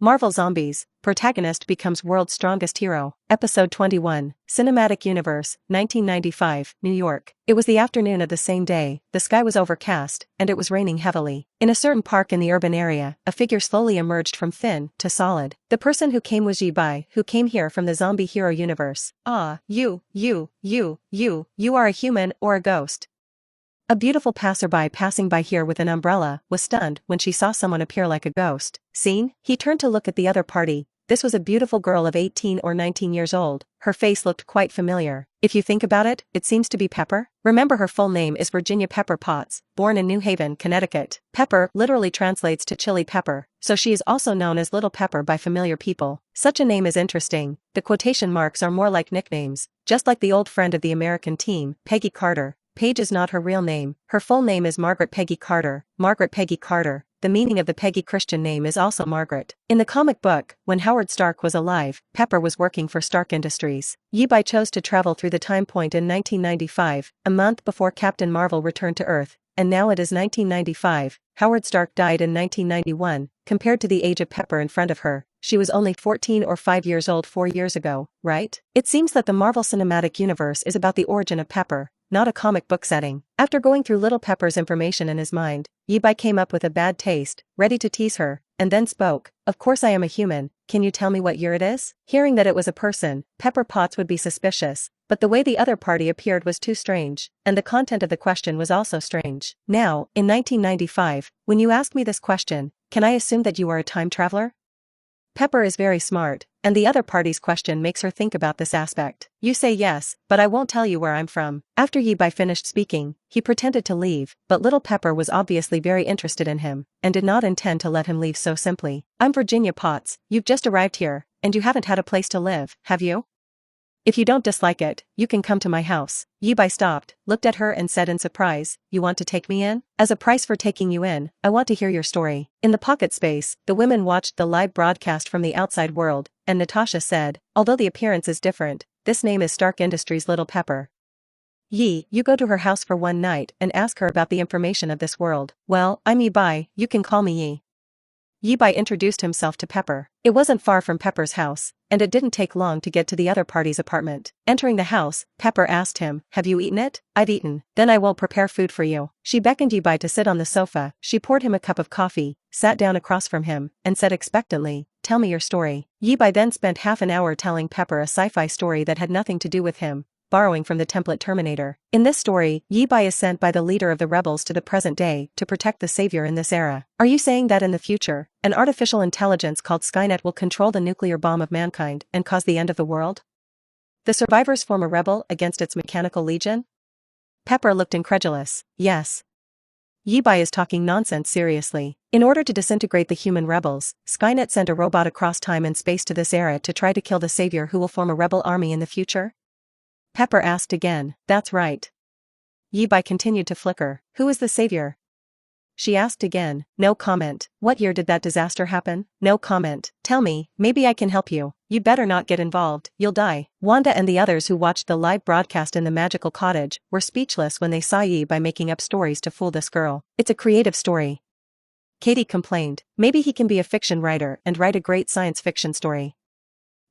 Marvel Zombies, Protagonist becomes world's strongest hero. Episode 21, Cinematic Universe, 1995, New York. It was the afternoon of the same day, the sky was overcast, and it was raining heavily. In a certain park in the urban area, a figure slowly emerged from thin to solid. The person who came was Yi-Bai, who came here from the zombie hero universe. Ah, you are a human or a ghost. A beautiful passerby passing by here with an umbrella was stunned when she saw someone appear like a ghost. Seen? He turned to look at the other party. This was a beautiful girl of 18 or 19 years old. Her face looked quite familiar. If you think about it, it seems to be Pepper. Remember, her full name is Virginia Pepper Potts, born in New Haven, Connecticut. Pepper literally translates to chili pepper, so she is also known as Little Pepper by familiar people. Such a name is interesting. The quotation marks are more like nicknames, just like the old friend of the American team, Peggy Carter. Paige is not her real name. Her full name is Margaret Peggy Carter. Margaret Peggy Carter. The meaning of the Peggy Christian name is also Margaret. In the comic book, when Howard Stark was alive, Pepper was working for Stark Industries. Yi-Bai chose to travel through the time point in 1995, a month before Captain Marvel returned to Earth, and now it is 1995. Howard Stark died in 1991. Compared to the age of Pepper in front of her, she was only 14 or 5 years old 4 years ago, right? It seems that the Marvel Cinematic Universe is about the origin of Pepper, not a comic book setting. After going through Little Pepper's information in his mind, Yi-Bai came up with a bad taste, ready to tease her, and then spoke. Of course I am a human, can you tell me what year it is? Hearing that it was a person, Pepper Potts would be suspicious, but the way the other party appeared was too strange, and the content of the question was also strange. Now, in 1995, when you ask me this question, can I assume that you are a time traveler? Pepper is very smart, and the other party's question makes her think about this aspect. You say yes, but I won't tell you where I'm from. After Yi-Bai finished speaking, he pretended to leave, but Little Pepper was obviously very interested in him, and did not intend to let him leave so simply. I'm Virginia Potts, you've just arrived here, and you haven't had a place to live, have you? If you don't dislike it, you can come to my house. Yi-Bai stopped, looked at her and said in surprise, you want to take me in? As a price for taking you in, I want to hear your story. In the pocket space, the women watched the live broadcast from the outside world, and Natasha said, although the appearance is different, this name is Stark Industries' Little Pepper. You go to her house for one night and ask her about the information of this world. Well, I'm Yi-Bai, you can call me Yi. Yi-Bai introduced himself to Pepper. It wasn't far from Pepper's house, and it didn't take long to get to the other party's apartment. Entering the house, Pepper asked him, have you eaten it? I've eaten. Then I will prepare food for you. She beckoned Yi-Bai to sit on the sofa. She poured him a cup of coffee, sat down across from him, and said expectantly, tell me your story. Yi-Bai then spent half an hour telling Pepper a sci-fi story that had nothing to do with him, borrowing from the template Terminator. In this story, Yi-Bai is sent by the leader of the rebels to the present day to protect the savior in this era. Are you saying that in the future, an artificial intelligence called Skynet will control the nuclear bomb of mankind and cause the end of the world? The survivors form a rebel against its mechanical legion? Pepper looked incredulous. Yes. Yi-Bai is talking nonsense seriously. In order to disintegrate the human rebels, Skynet sent a robot across time and space to this era to try to kill the savior who will form a rebel army in the future? Pepper asked again. That's right. Yi-Bai continued to flicker. Who is the savior? She asked again. No comment. What year did that disaster happen? No comment. Tell me, maybe I can help you. You better not get involved, you'll die. Wanda and the others who watched the live broadcast in the magical cottage were speechless when they saw Yi-Bai making up stories to fool this girl. It's a creative story. Katie complained. Maybe he can be a fiction writer and write a great science fiction story.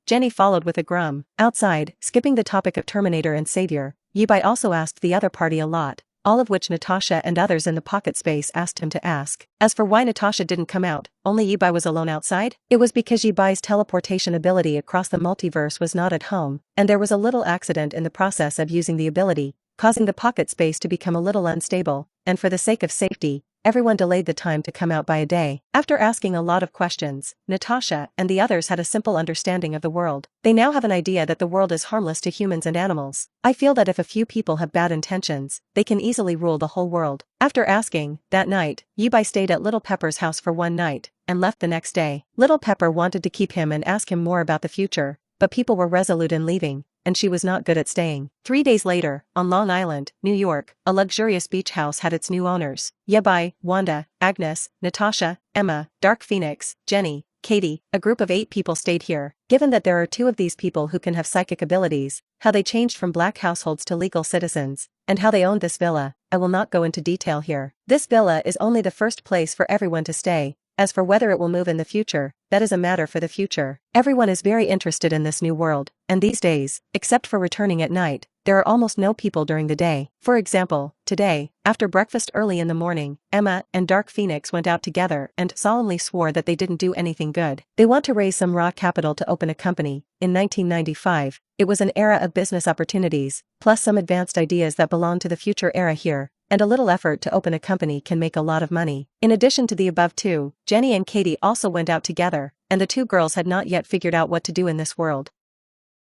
Jenny followed with a grum. Outside, skipping the topic of Terminator and Savior, Yi-Bai also asked the other party a lot, all of which Natasha and others in the pocket space asked him to ask. As for why Natasha didn't come out, only Yi-Bai was alone outside, it was because Yi-Bai's teleportation ability across the multiverse was not at home, and there was a little accident in the process of using the ability, causing the pocket space to become a little unstable, and for the sake of safety, everyone delayed the time to come out by a day. After asking a lot of questions, Natasha and the others had a simple understanding of the world. They now have an idea that the world is harmless to humans and animals. I feel that if a few people have bad intentions, they can easily rule the whole world. After asking, that night, Yi-Bai stayed at Little Pepper's house for one night, and left the next day. Little Pepper wanted to keep him and ask him more about the future, but people were resolute in leaving, and she was not good at staying. 3 days later, on Long Island, New York, a luxurious beach house had its new owners. Yi-Bai, Wanda, Agnes, Natasha, Emma, Dark Phoenix, Jenny, Katie. A group of 8 people stayed here. Given that there are 2 of these people who can have psychic abilities, how they changed from black households to legal citizens, and how they owned this villa, I will not go into detail here. This villa is only the first place for everyone to stay, As for whether it will move in the future, that is a matter for the future. Everyone is very interested in this new world, and these days, except for returning at night, there are almost no people during the day. For example, today, after breakfast early in the morning, Emma and Dark Phoenix went out together and solemnly swore that they didn't do anything good. They want to raise some raw capital to open a company. In 1995, it was an era of business opportunities, plus some advanced ideas that belong to the future era here, and a little effort to open a company can make a lot of money. In addition to the above two, Jenny and Katie also went out together, and the two girls had not yet figured out what to do in this world.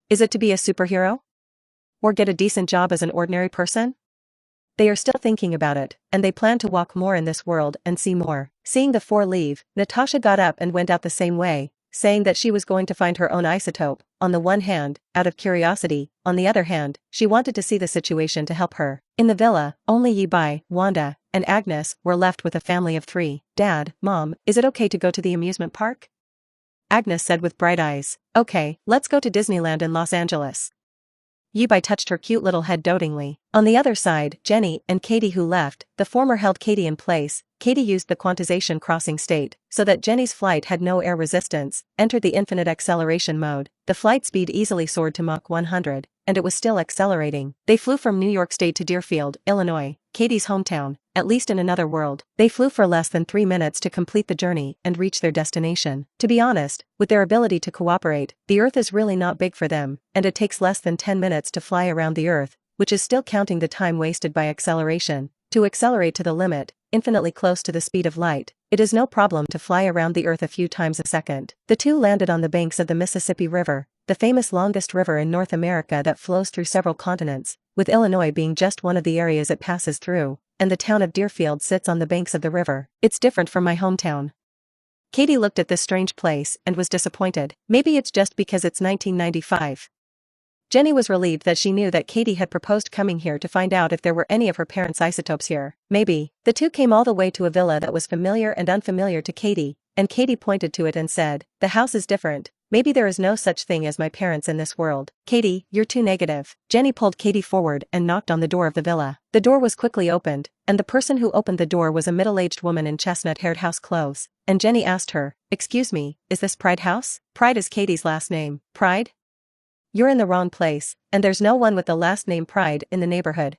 Is it to be a superhero? Or get a decent job as an ordinary person? They are still thinking about it, and they plan to walk more in this world and see more. Seeing the four leave, Natasha got up and went out the same way, saying that she was going to find her own isotope. On the one hand, out of curiosity, on the other hand, she wanted to see the situation to help her. In the villa, only Yibai, Wanda, and Agnes were left with a family of 3. Dad, Mom, is it okay to go to the amusement park? Agnes said with bright eyes. Okay, let's go to Disneyland in Los Angeles. Yibai touched her cute little head dotingly. On the other side, Jenny and Katie, who left, the former held Katie in place. Katie used the quantization crossing state, so that Jenny's flight had no air resistance, entered the infinite acceleration mode. The flight speed easily soared to Mach 100, and it was still accelerating. They flew from New York State to Deerfield, Illinois, Katie's hometown. At least in another world, they flew for less than 3 minutes to complete the journey and reach their destination. To be honest, with their ability to cooperate, the Earth is really not big for them, and it takes less than 10 minutes to fly around the Earth, which is still counting the time wasted by acceleration. To accelerate to the limit, infinitely close to the speed of light, it is no problem to fly around the Earth a few times a second. The two landed on the banks of the Mississippi River, the famous longest river in North America that flows through several continents, with Illinois being just one of the areas it passes through, and the town of Deerfield sits on the banks of the river. It's different from my hometown. Katie looked at this strange place and was disappointed. Maybe it's just because it's 1995. Jenny was relieved that she knew that Katie had proposed coming here to find out if there were any of her parents' isotopes here. Maybe. The two came all the way to a villa that was familiar and unfamiliar to Katie, and Katie pointed to it and said, "The house is different. Maybe there is no such thing as my parents in this world." "Katie, you're too negative." Jenny pulled Katie forward and knocked on the door of the villa. The door was quickly opened, and the person who opened the door was a middle-aged woman in chestnut-haired house clothes, and Jenny asked her, "Excuse me, is this Pride House?" Pride is Katie's last name. Pride? You're in the wrong place, and there's no one with the last name Pride in the neighborhood,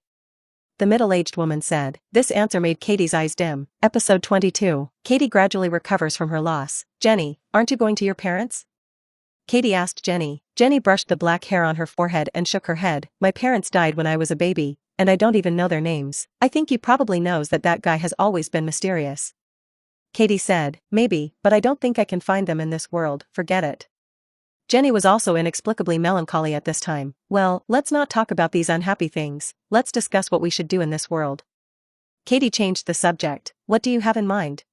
the middle-aged woman said. This answer made Katie's eyes dim. Episode 22. Katie gradually recovers from her loss. Jenny, aren't you going to your parents? Katie asked Jenny. Jenny brushed the black hair on her forehead and shook her head. My parents died when I was a baby, and I don't even know their names. I think you probably knows that that guy has always been mysterious. Katie said, maybe, but I don't think I can find them in this world, forget it. Jenny was also inexplicably melancholy at this time. Well, let's not talk about these unhappy things, let's discuss what we should do in this world. Katie changed the subject. What do you have in mind?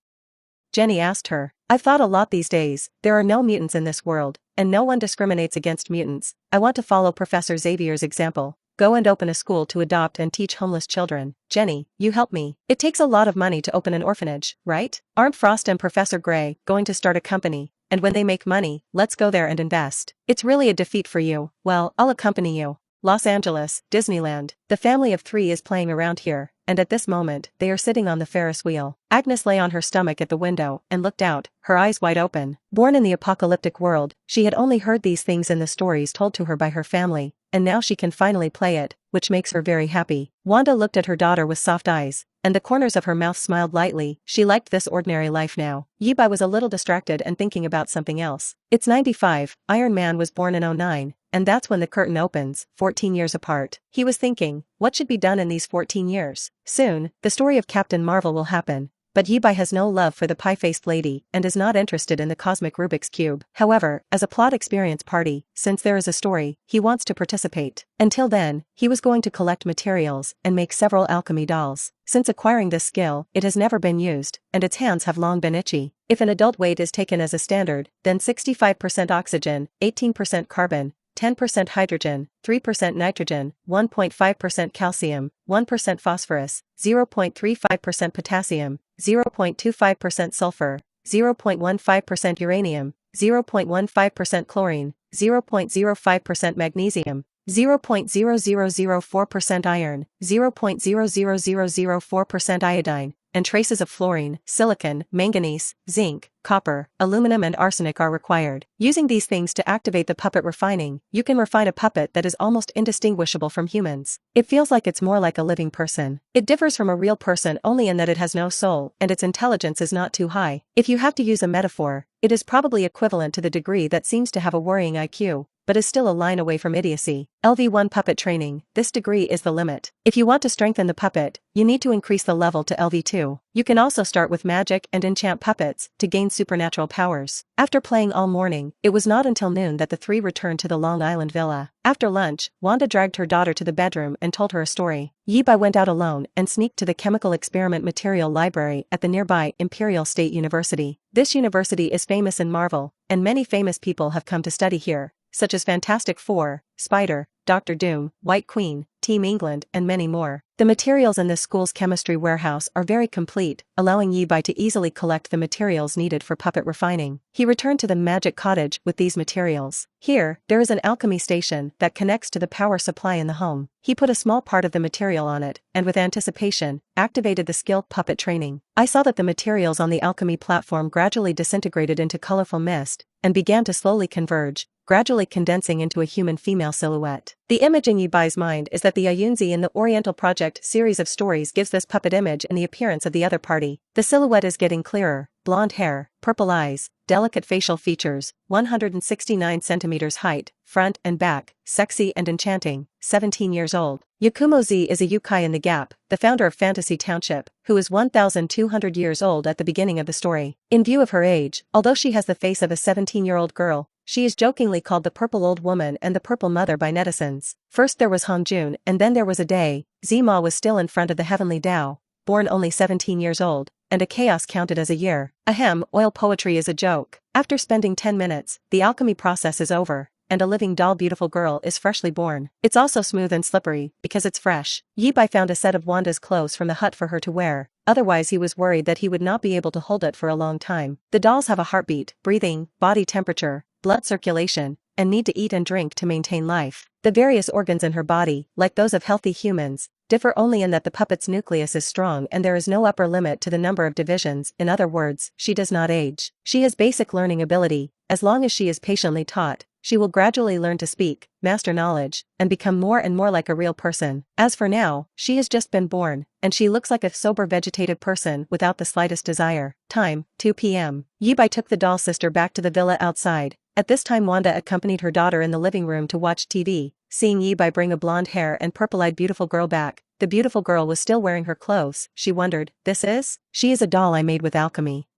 Jenny asked her. I've thought a lot these days. There are no mutants in this world, and no one discriminates against mutants. I want to follow Professor Xavier's example. Go and open a school to adopt and teach homeless children. Jenny, you help me. It takes a lot of money to open an orphanage, right? Aren't Frost and Professor Gray going to start a company? And when they make money, let's go there and invest. It's really a defeat for you. Well, I'll accompany you. Los Angeles, Disneyland. The family of 3 is playing around here, and at this moment, they are sitting on the Ferris wheel. Agnes lay on her stomach at the window and looked out, her eyes wide open. Born in the apocalyptic world, she had only heard these things in the stories told to her by her family, and now she can finally play it, which makes her very happy. Wanda looked at her daughter with soft eyes, and the corners of her mouth smiled lightly. She liked this ordinary life now. Yibai was a little distracted and thinking about something else. It's 95, Iron Man was born in 09, and that's when the curtain opens, 14 years apart. He was thinking, what should be done in these 14 years? Soon, the story of Captain Marvel will happen. But Yibai has no love for the pie-faced lady and is not interested in the cosmic Rubik's Cube. However, as a plot experience party, since there is a story, he wants to participate. Until then, he was going to collect materials and make several alchemy dolls. Since acquiring this skill, it has never been used, and its hands have long been itchy. If an adult weight is taken as a standard, then 65% oxygen, 18% carbon, 10% hydrogen, 3% nitrogen, 1.5% calcium, 1% phosphorus, 0.35% potassium, 0.25% sulfur, 0.15% uranium, 0.15% chlorine, 0.05% magnesium, 0.0004% iron, 0.00004% iodine, and traces of fluorine, silicon, manganese, zinc, copper, aluminum and arsenic are required. Using these things to activate the puppet refining, you can refine a puppet that is almost indistinguishable from humans. It feels like it's more like a living person. It differs from a real person only in that it has no soul and its intelligence is not too high. If you have to use a metaphor, it is probably equivalent to the degree that seems to have a worrying IQ, but is still a line away from idiocy. LV1 Puppet Training. This degree is the limit. If you want to strengthen the puppet, you need to increase the level to LV2. You can also start with magic and enchant puppets to gain supernatural powers. After playing all morning, it was not until noon that the three returned to the Long Island villa. After lunch, Wanda dragged her daughter to the bedroom and told her a story. Yibai went out alone and sneaked to the chemical experiment material library at the nearby Imperial State University. This university is famous in Marvel, and many famous people have come to study here, such as Fantastic Four, Spider, Doctor Doom, White Queen, Team England and many more. The materials in this school's chemistry warehouse are very complete, allowing Yibai to easily collect the materials needed for puppet refining. He returned to the magic cottage with these materials. Here, there is an alchemy station that connects to the power supply in the home. He put a small part of the material on it, and with anticipation, activated the skilled puppet training. I saw that the materials on the alchemy platform gradually disintegrated into colorful mist, and began to slowly converge, gradually condensing into a human female silhouette. The image in Yibai's mind is that the Ayunzi in the Oriental Project series of stories gives this puppet image and the appearance of the other party. The silhouette is getting clearer: blonde hair, purple eyes, delicate facial features, 169 centimeters height, front and back, sexy and enchanting, 17 years old. Yakumo Z is a yokai in the Gap, the founder of Fantasy Township, who is 1,200 years old at the beginning of the story. In view of her age, although she has the face of a 17-year-old girl, she is jokingly called the Purple Old Woman and the Purple Mother by netizens. First there was Hongjun and then there was a day. Zima was still in front of the Heavenly Tao, born only 17 years old, and a chaos counted as a year. Ahem, oil poetry is a joke. After spending 10 minutes, the alchemy process is over, and a living doll beautiful girl is freshly born. It's also smooth and slippery, because it's fresh. Yibai found a set of Wanda's clothes from the hut for her to wear, otherwise he was worried that he would not be able to hold it for a long time. The dolls have a heartbeat, breathing, body temperature, blood circulation, and need to eat and drink to maintain life. The various organs in her body, like those of healthy humans, differ only in that the puppet's nucleus is strong and there is no upper limit to the number of divisions. In other words, she does not age. She has basic learning ability. As long as she is patiently taught, she will gradually learn to speak, master knowledge, and become more and more like a real person. As for now, she has just been born, and she looks like a sober vegetative person without the slightest desire. Time, 2 p.m. Yibai took the doll sister back to the villa outside. At this time Wanda accompanied her daughter in the living room to watch TV. Seeing Yibai bring a blonde hair and purple-eyed beautiful girl back, the beautiful girl was still wearing her clothes. She wondered, "This is? She is a doll I made with alchemy."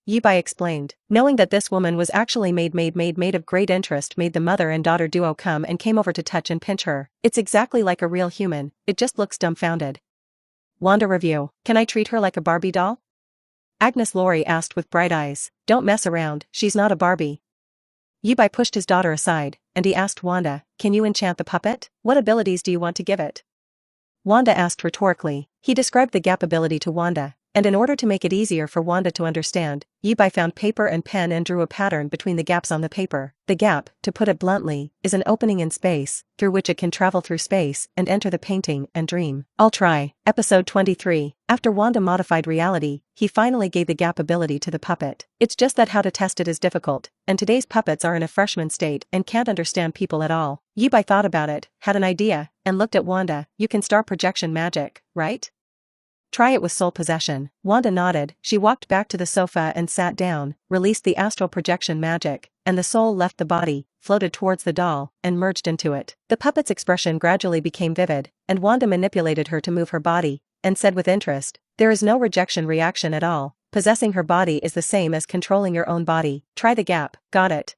Yibai explained. Knowing that this woman was actually made of great interest made the mother and daughter duo come and came over to touch and pinch her. It's exactly like a real human, it just looks dumbfounded. Wanda review. Can I treat her like a Barbie doll? Agnes Laurie asked with bright eyes. Don't mess around, she's not a Barbie. Yibai pushed his daughter aside, and he asked Wanda, can you enchant the puppet? What abilities do you want to give it? Wanda asked rhetorically. He described the gap ability to Wanda, and in order to make it easier for Wanda to understand, Yibai found paper and pen and drew a pattern between the gaps on the paper. The gap, to put it bluntly, is an opening in space, through which it can travel through space and enter the painting and dream. I'll try. Episode 23. After Wanda modified reality, he finally gave the gap ability to the puppet. It's just that how to test it is difficult, and today's puppets are in a freshman state and can't understand people at all. Yibai thought about it, had an idea, and looked at Wanda. You can start projection magic, right? Try it with soul possession. Wanda nodded. She walked back to the sofa and sat down, released the astral projection magic, and the soul left the body, floated towards the doll, and merged into it. The puppet's expression gradually became vivid, and Wanda manipulated her to move her body, and said with interest, there is no rejection reaction at all. Possessing her body is the same as controlling your own body. Try the gap. Got it.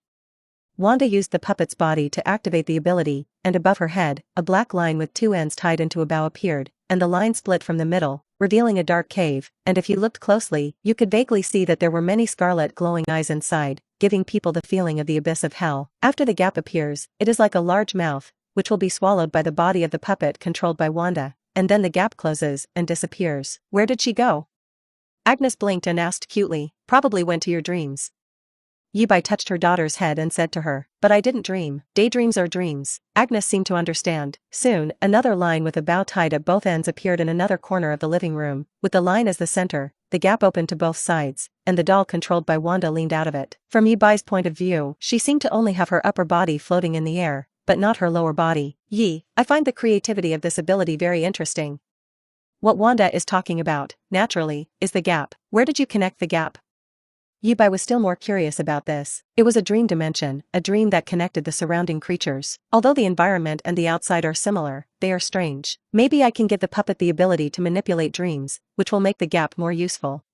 Wanda used the puppet's body to activate the ability, and above her head, a black line with two ends tied into a bow appeared, and the line split from the middle, revealing a dark cave, and if you looked closely, you could vaguely see that there were many scarlet glowing eyes inside, giving people the feeling of the abyss of hell. After the gap appears, it is like a large mouth, which will be swallowed by the body of the puppet controlled by Wanda, and then the gap closes and disappears. Where did she go? Agnes blinked and asked cutely. Probably went to your dreams. Yibai touched her daughter's head and said to her, "But I didn't dream. Daydreams are dreams." Agnes seemed to understand. Soon, another line with a bow tied at both ends appeared in another corner of the living room, with the line as the center. The gap opened to both sides, and the doll controlled by Wanda leaned out of it. From Yibai's point of view, she seemed to only have her upper body floating in the air, but not her lower body. I find the creativity of this ability very interesting. What Wanda is talking about, naturally, is the gap. Where did you connect the gap? Yibai was still more curious about this. It was a dream dimension, a dream that connected the surrounding creatures. Although the environment and the outside are similar, they are strange. Maybe I can give the puppet the ability to manipulate dreams, which will make the gap more useful.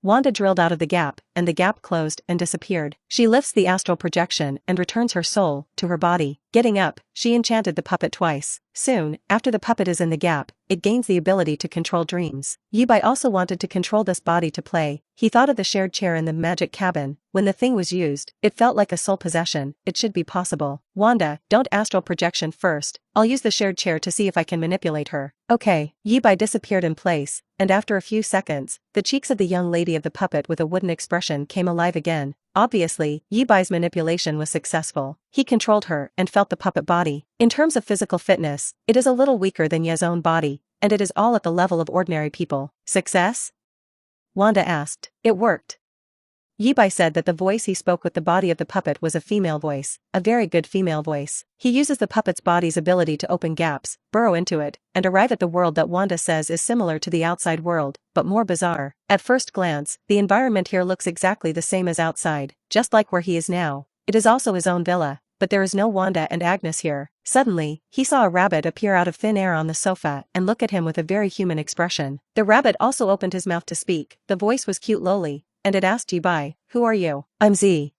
Wanda drilled out of the gap, and the gap closed and disappeared. She lifts the astral projection and returns her soul to her body. Getting up, she enchanted the puppet twice. Soon, after the puppet is in the gap, it gains the ability to control dreams. Yibai also wanted to control this body to play. He thought of the shared chair in the magic cabin. When the thing was used, it felt like a soul possession. It should be possible. Wanda, don't astral projection first. I'll use the shared chair to see if I can manipulate her. Okay. Yibai disappeared in place, and after a few seconds, the cheeks of the young lady of the puppet with a wooden expression came alive again. Obviously, Yibai's manipulation was successful. He controlled her and felt the puppet body. In terms of physical fitness, it is a little weaker than Ye's own body, and it is all at the level of ordinary people. Success? Wanda asked. It worked. Yibai said that the voice he spoke with the body of the puppet was a female voice, a very good female voice. He uses the puppet's body's ability to open gaps, burrow into it, and arrive at the world that Wanda says is similar to the outside world, but more bizarre. At first glance, the environment here looks exactly the same as outside, just like where he is now. It is also his own villa, but there is no Wanda and Agnes here. Suddenly, he saw a rabbit appear out of thin air on the sofa and look at him with a very human expression. The rabbit also opened his mouth to speak. The voice was cute lowly, and it asked Yibai, "Who are you?" "I'm Z."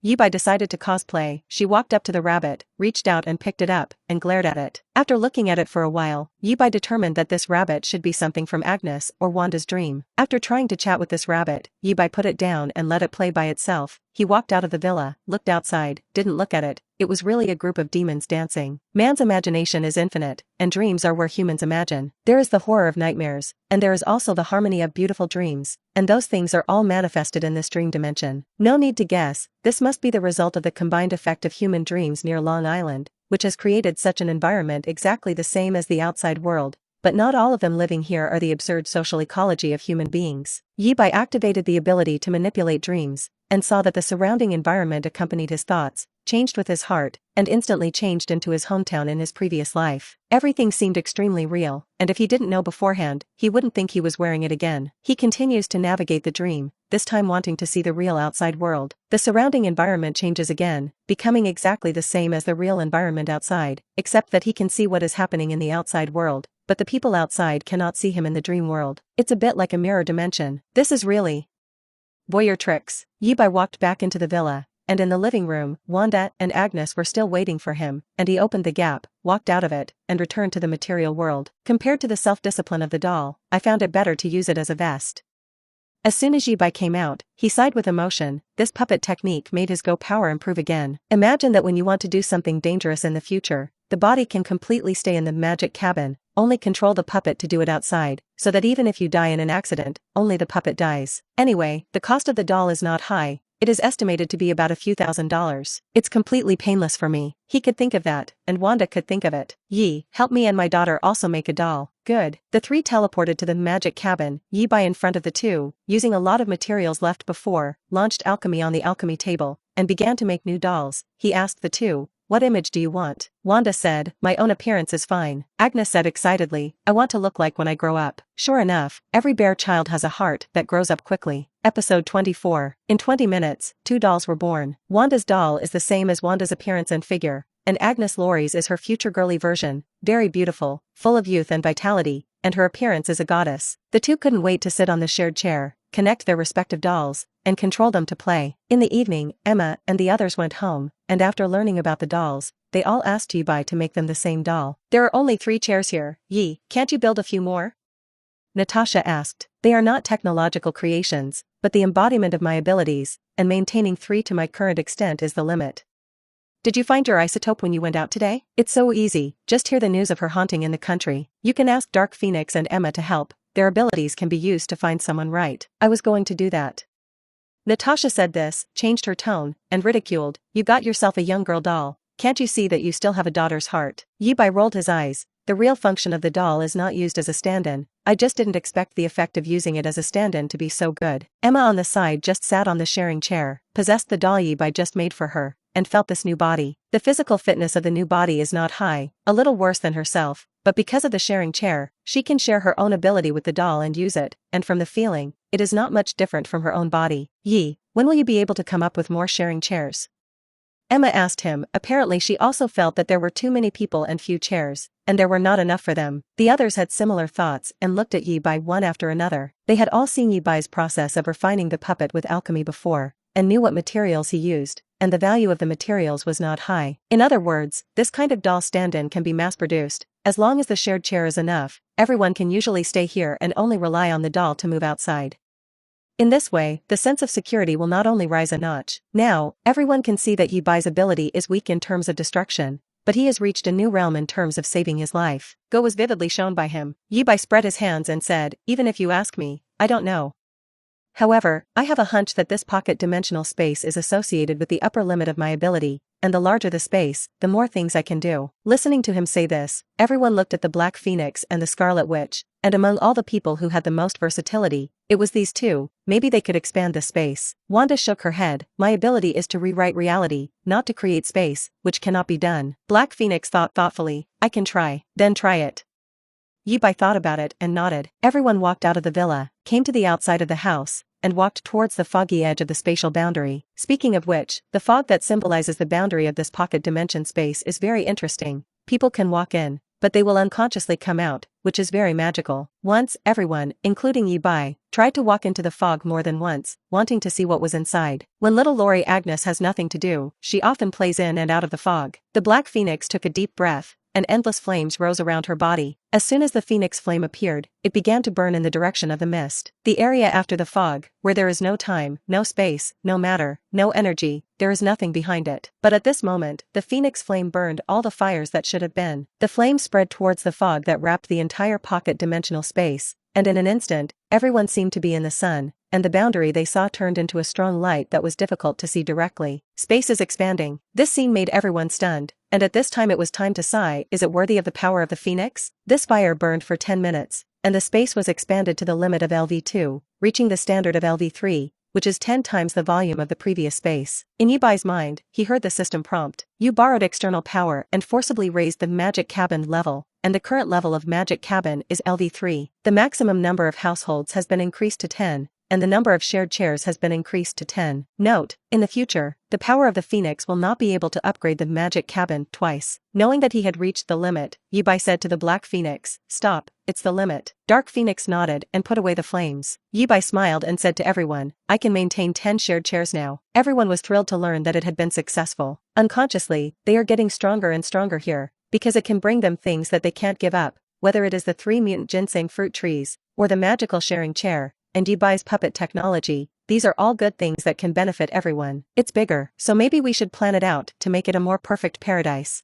Yibai decided to cosplay. She walked up to the rabbit, reached out and picked it up, and glared at it. After looking at it for a while, Yibai determined that this rabbit should be something from Agnes or Wanda's dream. After trying to chat with this rabbit, Yibai put it down and let it play by itself. He walked out of the villa, looked outside, didn't look at it. It was really a group of demons dancing. Man's imagination is infinite, and dreams are where humans imagine. There is the horror of nightmares, and there is also the harmony of beautiful dreams, and those things are all manifested in this dream dimension. No need to guess, this must be the result of the combined effect of human dreams near Long Island, which has created such an environment exactly the same as the outside world. But not all of them living here are the absurd social ecology of human beings. Yibai activated the ability to manipulate dreams, and saw that the surrounding environment accompanied his thoughts, changed with his heart, and instantly changed into his hometown in his previous life. Everything seemed extremely real, and if he didn't know beforehand, he wouldn't think he was wearing it again. He continues to navigate the dream, this time wanting to see the real outside world. The surrounding environment changes again, becoming exactly the same as the real environment outside, except that he can see what is happening in the outside world, but the people outside cannot see him in the dream world. It's a bit like a mirror dimension. This is really voyeur tricks. Yibai walked back into the villa, and in the living room, Wanda and Agnes were still waiting for him, and he opened the gap, walked out of it, and returned to the material world. Compared to the self-discipline of the doll, I found it better to use it as a vest. As soon as Yibai came out, he sighed with emotion. This puppet technique made his go power improve again. Imagine that when you want to do something dangerous in the future, the body can completely stay in the magic cabin, only control the puppet to do it outside, so that even if you die in an accident, only the puppet dies. Anyway, the cost of the doll is not high. It is estimated to be about a few $1,000s. It's completely painless for me. He could think of that, and Wanda could think of it. Help me and my daughter also make a doll. Good. The three teleported to the magic cabin. Yibai in front of the two, using a lot of materials left before, launched alchemy on the alchemy table, and began to make new dolls. He asked the two, "What image do you want?" Wanda said, "My own appearance is fine." Agnes said excitedly, "I want to look like when I grow up." Sure enough, every bear child has a heart that grows up quickly. Episode 24. In 20 minutes, 2 dolls were born. Wanda's doll is the same as Wanda's appearance and figure, and Agnes Laurie's is her future girly version, very beautiful, full of youth and vitality, and her appearance is a goddess. The two couldn't wait to sit on the shared chair, connect their respective dolls, and control them to play. In the evening, Emma and the others went home, and after learning about the dolls, they all asked Yibai to make them the same doll. "There are only 3 chairs here, can't you build a few more?" Natasha asked. "They are not technological creations, but the embodiment of my abilities, and maintaining 3 to my current extent is the limit." "Did you find your isotope when you went out today?" "It's so easy, just hear the news of her haunting in the country. You can ask Dark Phoenix and Emma to help, their abilities can be used to find someone right." "I was going to do that." Natasha said this, changed her tone, and ridiculed, "You got yourself a young girl doll. Can't you see that you still have a daughter's heart?" Yibai rolled his eyes. The real function of the doll is not used as a stand-in. I just didn't expect the effect of using it as a stand-in to be so good. Emma on the side just sat on the sharing chair, possessed the doll Yibai just made for her, and felt this new body. The physical fitness of the new body is not high, a little worse than herself, but because of the sharing chair, she can share her own ability with the doll and use it, and from the feeling, it is not much different from her own body. Yi, when will you be able to come up with more sharing chairs? Emma asked him. Apparently she also felt that there were too many people and few chairs, and there were not enough for them. The others had similar thoughts and looked at Yibai one after another. They had all seen Yibai's process of refining the puppet with alchemy before, and knew what materials he used, and the value of the materials was not high. In other words, this kind of doll stand-in can be mass-produced. As long as the shared chair is enough, everyone can usually stay here and only rely on the doll to move outside. In this way, the sense of security will not only rise a notch. Now, everyone can see that Yibai's ability is weak in terms of destruction, but he has reached a new realm in terms of saving his life. Go was vividly shown by him. Yibai spread his hands and said, "Even if you ask me, I don't know. However, I have a hunch that this pocket-dimensional space is associated with the upper limit of my ability, and the larger the space, the more things I can do." Listening to him say this, everyone looked at the Black Phoenix and the Scarlet Witch, and among all the people who had the most versatility, it was these two. Maybe they could expand the space. Wanda shook her head. "My ability is to rewrite reality, not to create space, which cannot be done." Black Phoenix thought thoughtfully, "I can try." "Then try it." Yibai thought about it and nodded. Everyone walked out of the villa, came to the outside of the house, and walked towards the foggy edge of the spatial boundary. Speaking of which, the fog that symbolizes the boundary of this pocket dimension space is very interesting. People can walk in, but they will unconsciously come out, which is very magical. Once, everyone, including Yibai, tried to walk into the fog more than once, wanting to see what was inside. When little Lori Agnes has nothing to do, she often plays in and out of the fog. The Black Phoenix took a deep breath, and endless flames rose around her body. As soon as the phoenix flame appeared, it began to burn in the direction of the mist. The area after the fog, where there is no time, no space, no matter, no energy, there is nothing behind it. But at this moment, the phoenix flame burned all the fires that should have been. The flame spread towards the fog that wrapped the entire pocket-dimensional space, and in an instant, everyone seemed to be in the sun, and the boundary they saw turned into a strong light that was difficult to see directly. Space is expanding. This scene made everyone stunned, and at this time it was time to sigh. Is it worthy of the power of the phoenix? This fire burned for 10 minutes, and the space was expanded to the limit of LV2, reaching the standard of LV3, which is 10 times the volume of the previous space. In Yibai's mind, he heard the system prompt. You borrowed external power and forcibly raised the magic cabin level, and the current level of magic cabin is LV3. The maximum number of households has been increased to 10, and the number of shared chairs has been increased to 10. Note, in the future, the power of the phoenix will not be able to upgrade the magic cabin twice. Knowing that he had reached the limit, Yibai said to the Black Phoenix, "Stop, it's the limit." Dark Phoenix nodded and put away the flames. Yibai smiled and said to everyone, "I can maintain 10 shared chairs now." Everyone was thrilled to learn that it had been successful. Unconsciously, they are getting stronger and stronger here, because it can bring them things that they can't give up, whether it is the 3 mutant ginseng fruit trees, or the magical sharing chair, and Yibai's puppet technology. These are all good things that can benefit everyone. It's bigger, so maybe we should plan it out to make it a more perfect paradise.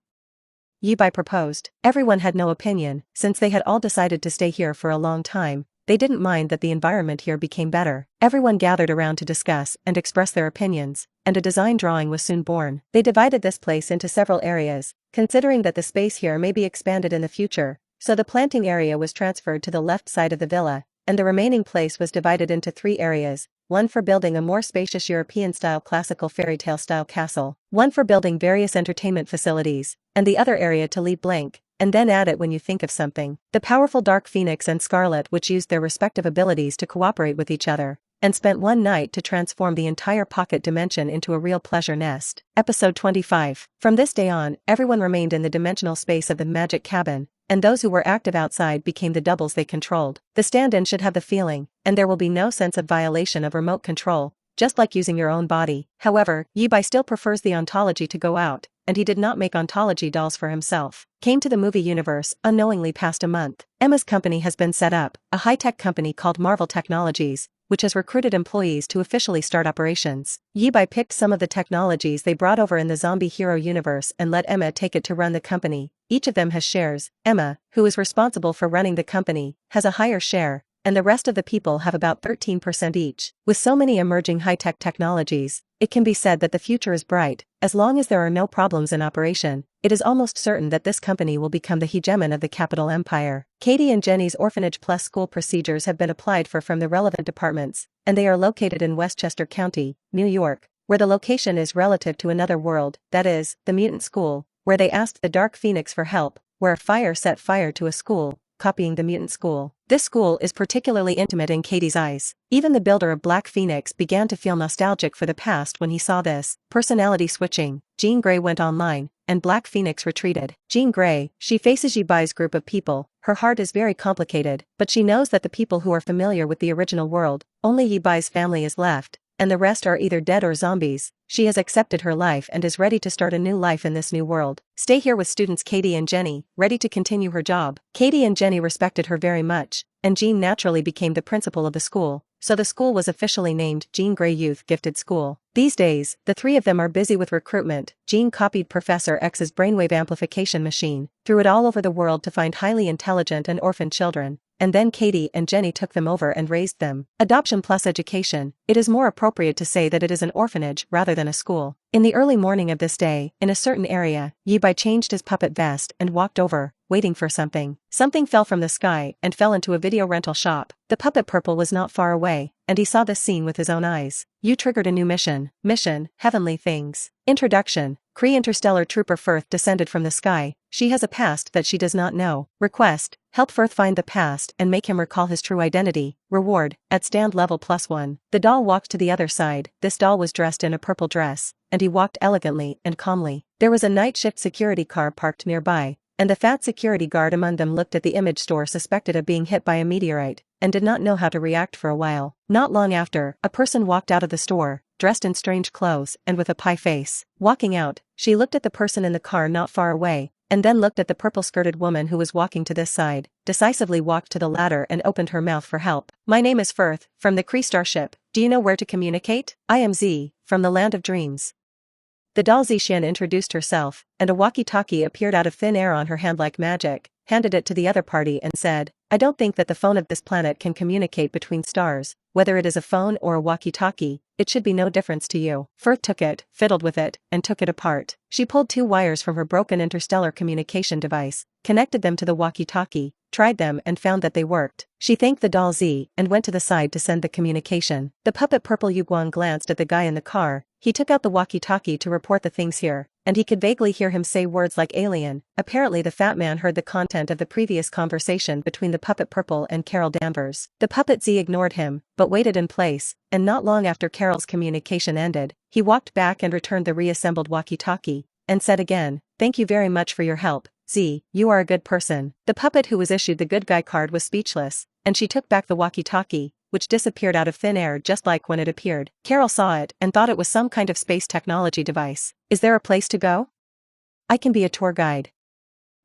Yibai proposed. Everyone had no opinion, since they had all decided to stay here for a long time. They didn't mind that the environment here became better. Everyone gathered around to discuss and express their opinions, and a design drawing was soon born. They divided this place into several areas, considering that the space here may be expanded in the future, so the planting area was transferred to the left side of the villa, and the remaining place was divided into 3 areas, one for building a more spacious European-style classical fairy-tale-style castle, one for building various entertainment facilities, and the other area to leave blank, and then add it when you think of something. The powerful Dark Phoenix and Scarlet Witch used their respective abilities to cooperate with each other, and spent one night to transform the entire pocket dimension into a real pleasure nest. Episode 25. From this day on, everyone remained in the dimensional space of the magic cabin, and those who were active outside became the doubles they controlled. The stand-in should have the feeling, and there will be no sense of violation of remote control, just like using your own body. However, Yibai still prefers the ontology to go out, and he did not make ontology dolls for himself. Came to the movie universe, unknowingly past a month. Emma's company has been set up, a high-tech company called Marvel Technologies, which has recruited employees to officially start operations. Yibai picked some of the technologies they brought over in the zombie hero universe and let Emma take it to run the company. Each of them has shares. Emma, who is responsible for running the company, has a higher share, and the rest of the people have about 13% each. With so many emerging high-tech technologies, it can be said that the future is bright. As long as there are no problems in operation, it is almost certain that this company will become the hegemon of the capital empire. Katie and Jenny's orphanage plus school procedures have been applied for from the relevant departments, and they are located in Westchester County, New York, where the location is relative to another world, that is, the mutant school, where they asked the Dark Phoenix for help, where a fire set fire to a school, copying the mutant school. This school is particularly intimate in Katie's eyes. Even the builder of Black Phoenix began to feel nostalgic for the past when he saw this. Personality switching. Jean Grey went online, and Black Phoenix retreated. Jean Grey, she faces Yi-Bai's group of people. Her heart is very complicated, but she knows that the people who are familiar with the original world, only Yi-Bai's family is left, and the rest are either dead or zombies. She has accepted her life and is ready to start a new life in this new world. Stay here with students Katie and Jenny, ready to continue her job. Katie and Jenny respected her very much, and Jean naturally became the principal of the school, so the school was officially named Jean Grey Youth Gifted School. These days, the three of them are busy with recruitment. Jean copied Professor X's brainwave amplification machine, threw it all over the world to find highly intelligent and orphaned children, and then Katie and Jenny took them over and raised them. Adoption plus education. It is more appropriate to say that it is an orphanage rather than a school. In the early morning of this day, in a certain area, Yi-Bai changed his puppet vest and walked over, waiting for something. Something fell from the sky and fell into a video rental shop. The puppet Purple was not far away, and he saw this scene with his own eyes. You triggered a new mission. Mission, Heavenly Things. Introduction. Kree Interstellar Trooper Firth descended from the sky. She has a past that she does not know. Request. Help Firth find the past and make him recall his true identity. Reward. At stand level +1. The doll walked to the other side. This doll was dressed in a purple dress, and he walked elegantly and calmly. There was a night shift security car parked nearby, and the fat security guard among them looked at the image store suspected of being hit by a meteorite, and did not know how to react for a while. Not long after, a person walked out of the store, dressed in strange clothes and with a pie face. Walking out, she looked at the person in the car not far away, and then looked at the purple-skirted woman who was walking to this side, decisively walked to the ladder and opened her mouth for help. My name is Firth, from the Kree starship. Do you know where to communicate? I am Z, from the Land of Dreams. The doll Zishan introduced herself, and a walkie-talkie appeared out of thin air on her hand like magic, handed it to the other party and said, I don't think that the phone of this planet can communicate between stars. Whether it is a phone or a walkie-talkie, it should be no difference to you. Firth took it, fiddled with it, and took it apart. She pulled two wires from her broken interstellar communication device, connected them to the walkie-talkie, tried them and found that they worked. She thanked the doll Z and went to the side to send the communication. The puppet Purple Yuguang glanced at the guy in the car. He took out the walkie-talkie to report the things here, and he could vaguely hear him say words like alien. Apparently the fat man heard the content of the previous conversation between the puppet Purple and Carol Danvers. The puppet Z ignored him, but waited in place, and not long after Carol's communication ended, he walked back and returned the reassembled walkie-talkie, and said again, thank you very much for your help, Z, you are a good person. The puppet who was issued the good guy card was speechless, and she took back the walkie-talkie, which disappeared out of thin air just like when it appeared. Carol saw it and thought it was some kind of space technology device. Is there a place to go? I can be a tour guide.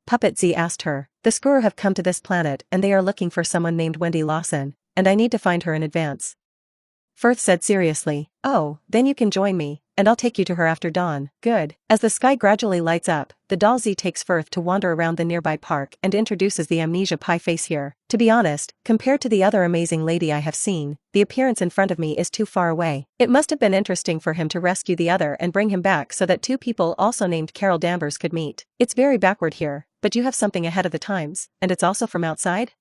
Puppet Z asked her. The Skrulls have come to this planet and they are looking for someone named Wendy Lawson, and I need to find her in advance. Firth said seriously, oh, then you can join me, and I'll take you to her after dawn. Good. As the sky gradually lights up, the doll Z takes Firth to wander around the nearby park and introduces the amnesia pie face here. To be honest, compared to the other amazing lady I have seen, the appearance in front of me is too far away. It must have been interesting for him to rescue the other and bring him back so that two people also named Carol Danvers could meet. It's very backward here, but you have something ahead of the times, and it's also from outside?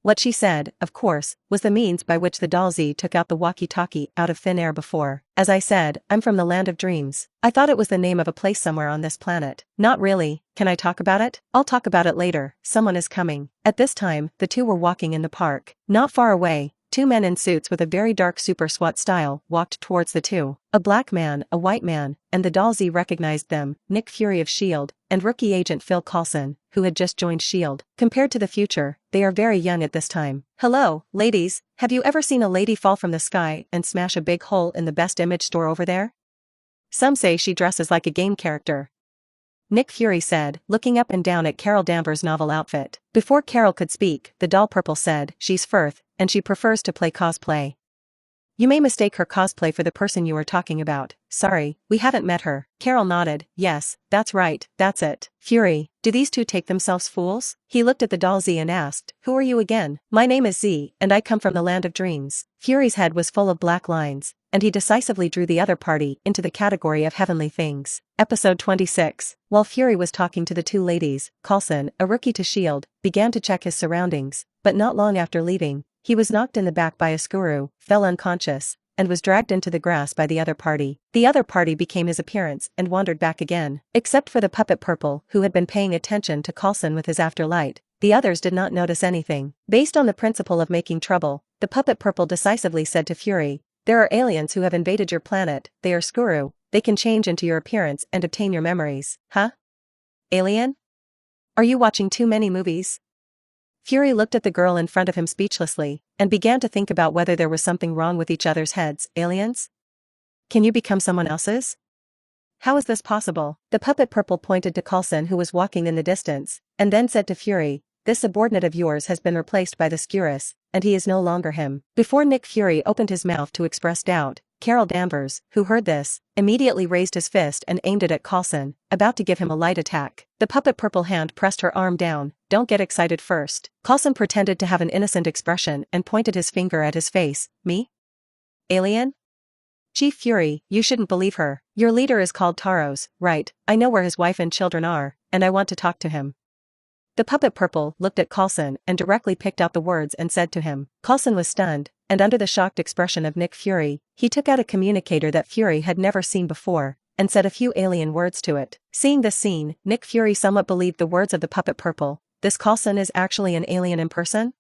What she said, of course, was the means by which the doll Z took out the walkie-talkie out of thin air before. As I said, I'm from the Land of Dreams. I thought it was the name of a place somewhere on this planet. Not really. Can I talk about it? I'll talk about it later. Someone is coming. At this time, the two were walking in the park. Not far away, two men in suits with a very dark super SWAT style walked towards the two. A black man, a white man, and the doll Z recognized them, Nick Fury of S.H.I.E.L.D., and rookie agent Phil Coulson, who had just joined S.H.I.E.L.D. Compared to the future, they are very young at this time. Hello, ladies, have you ever seen a lady fall from the sky and smash a big hole in the best image store over there? Some say she dresses like a game character. Nick Fury said, looking up and down at Carol Danvers' novel outfit. Before Carol could speak, the doll Purple said, she's Firth, and she prefers to play cosplay. You may mistake her cosplay for the person you are talking about. Sorry, we haven't met her. Carol nodded. Yes, that's right, that's it. Fury, do these two take themselves fools? He looked at the doll Z and asked, who are you again? My name is Z, and I come from the land of dreams. Fury's head was full of black lines, and he decisively drew the other party into the category of heavenly things. Episode 26. While Fury was talking to the two ladies, Coulson, a rookie to S.H.I.E.L.D., began to check his surroundings, but not long after leaving, he was knocked in the back by a Skuru, fell unconscious, and was dragged into the grass by the other party. The other party became his appearance and wandered back again. Except for the puppet Purple, who had been paying attention to Coulson with his afterlight, the others did not notice anything. Based on the principle of making trouble, the puppet Purple decisively said to Fury, there are aliens who have invaded your planet, they are Skuru, they can change into your appearance and obtain your memories. Huh? Alien? Are you watching too many movies? Fury looked at the girl in front of him speechlessly, and began to think about whether there was something wrong with each other's heads. Aliens? Can you become someone else's? How is this possible? The puppet Purple pointed to Coulson, who was walking in the distance, and then said to Fury, this subordinate of yours has been replaced by the Skrulls, and he is no longer him. Before Nick Fury opened his mouth to express doubt, Carol Danvers, who heard this, immediately raised his fist and aimed it at Coulson, about to give him a light attack. The puppet Purple hand pressed her arm down. Don't get excited first. Coulson pretended to have an innocent expression and pointed his finger at his face. Me? Alien? Chief Fury, you shouldn't believe her. Your leader is called Taros, right? I know where his wife and children are, and I want to talk to him. The puppet Purple looked at Coulson and directly picked out the words and said to him. Coulson was stunned, and under the shocked expression of Nick Fury, he took out a communicator that Fury had never seen before, and said a few alien words to it. Seeing this scene, Nick Fury somewhat believed the words of the puppet Purple. This Coulson is actually an alien in person?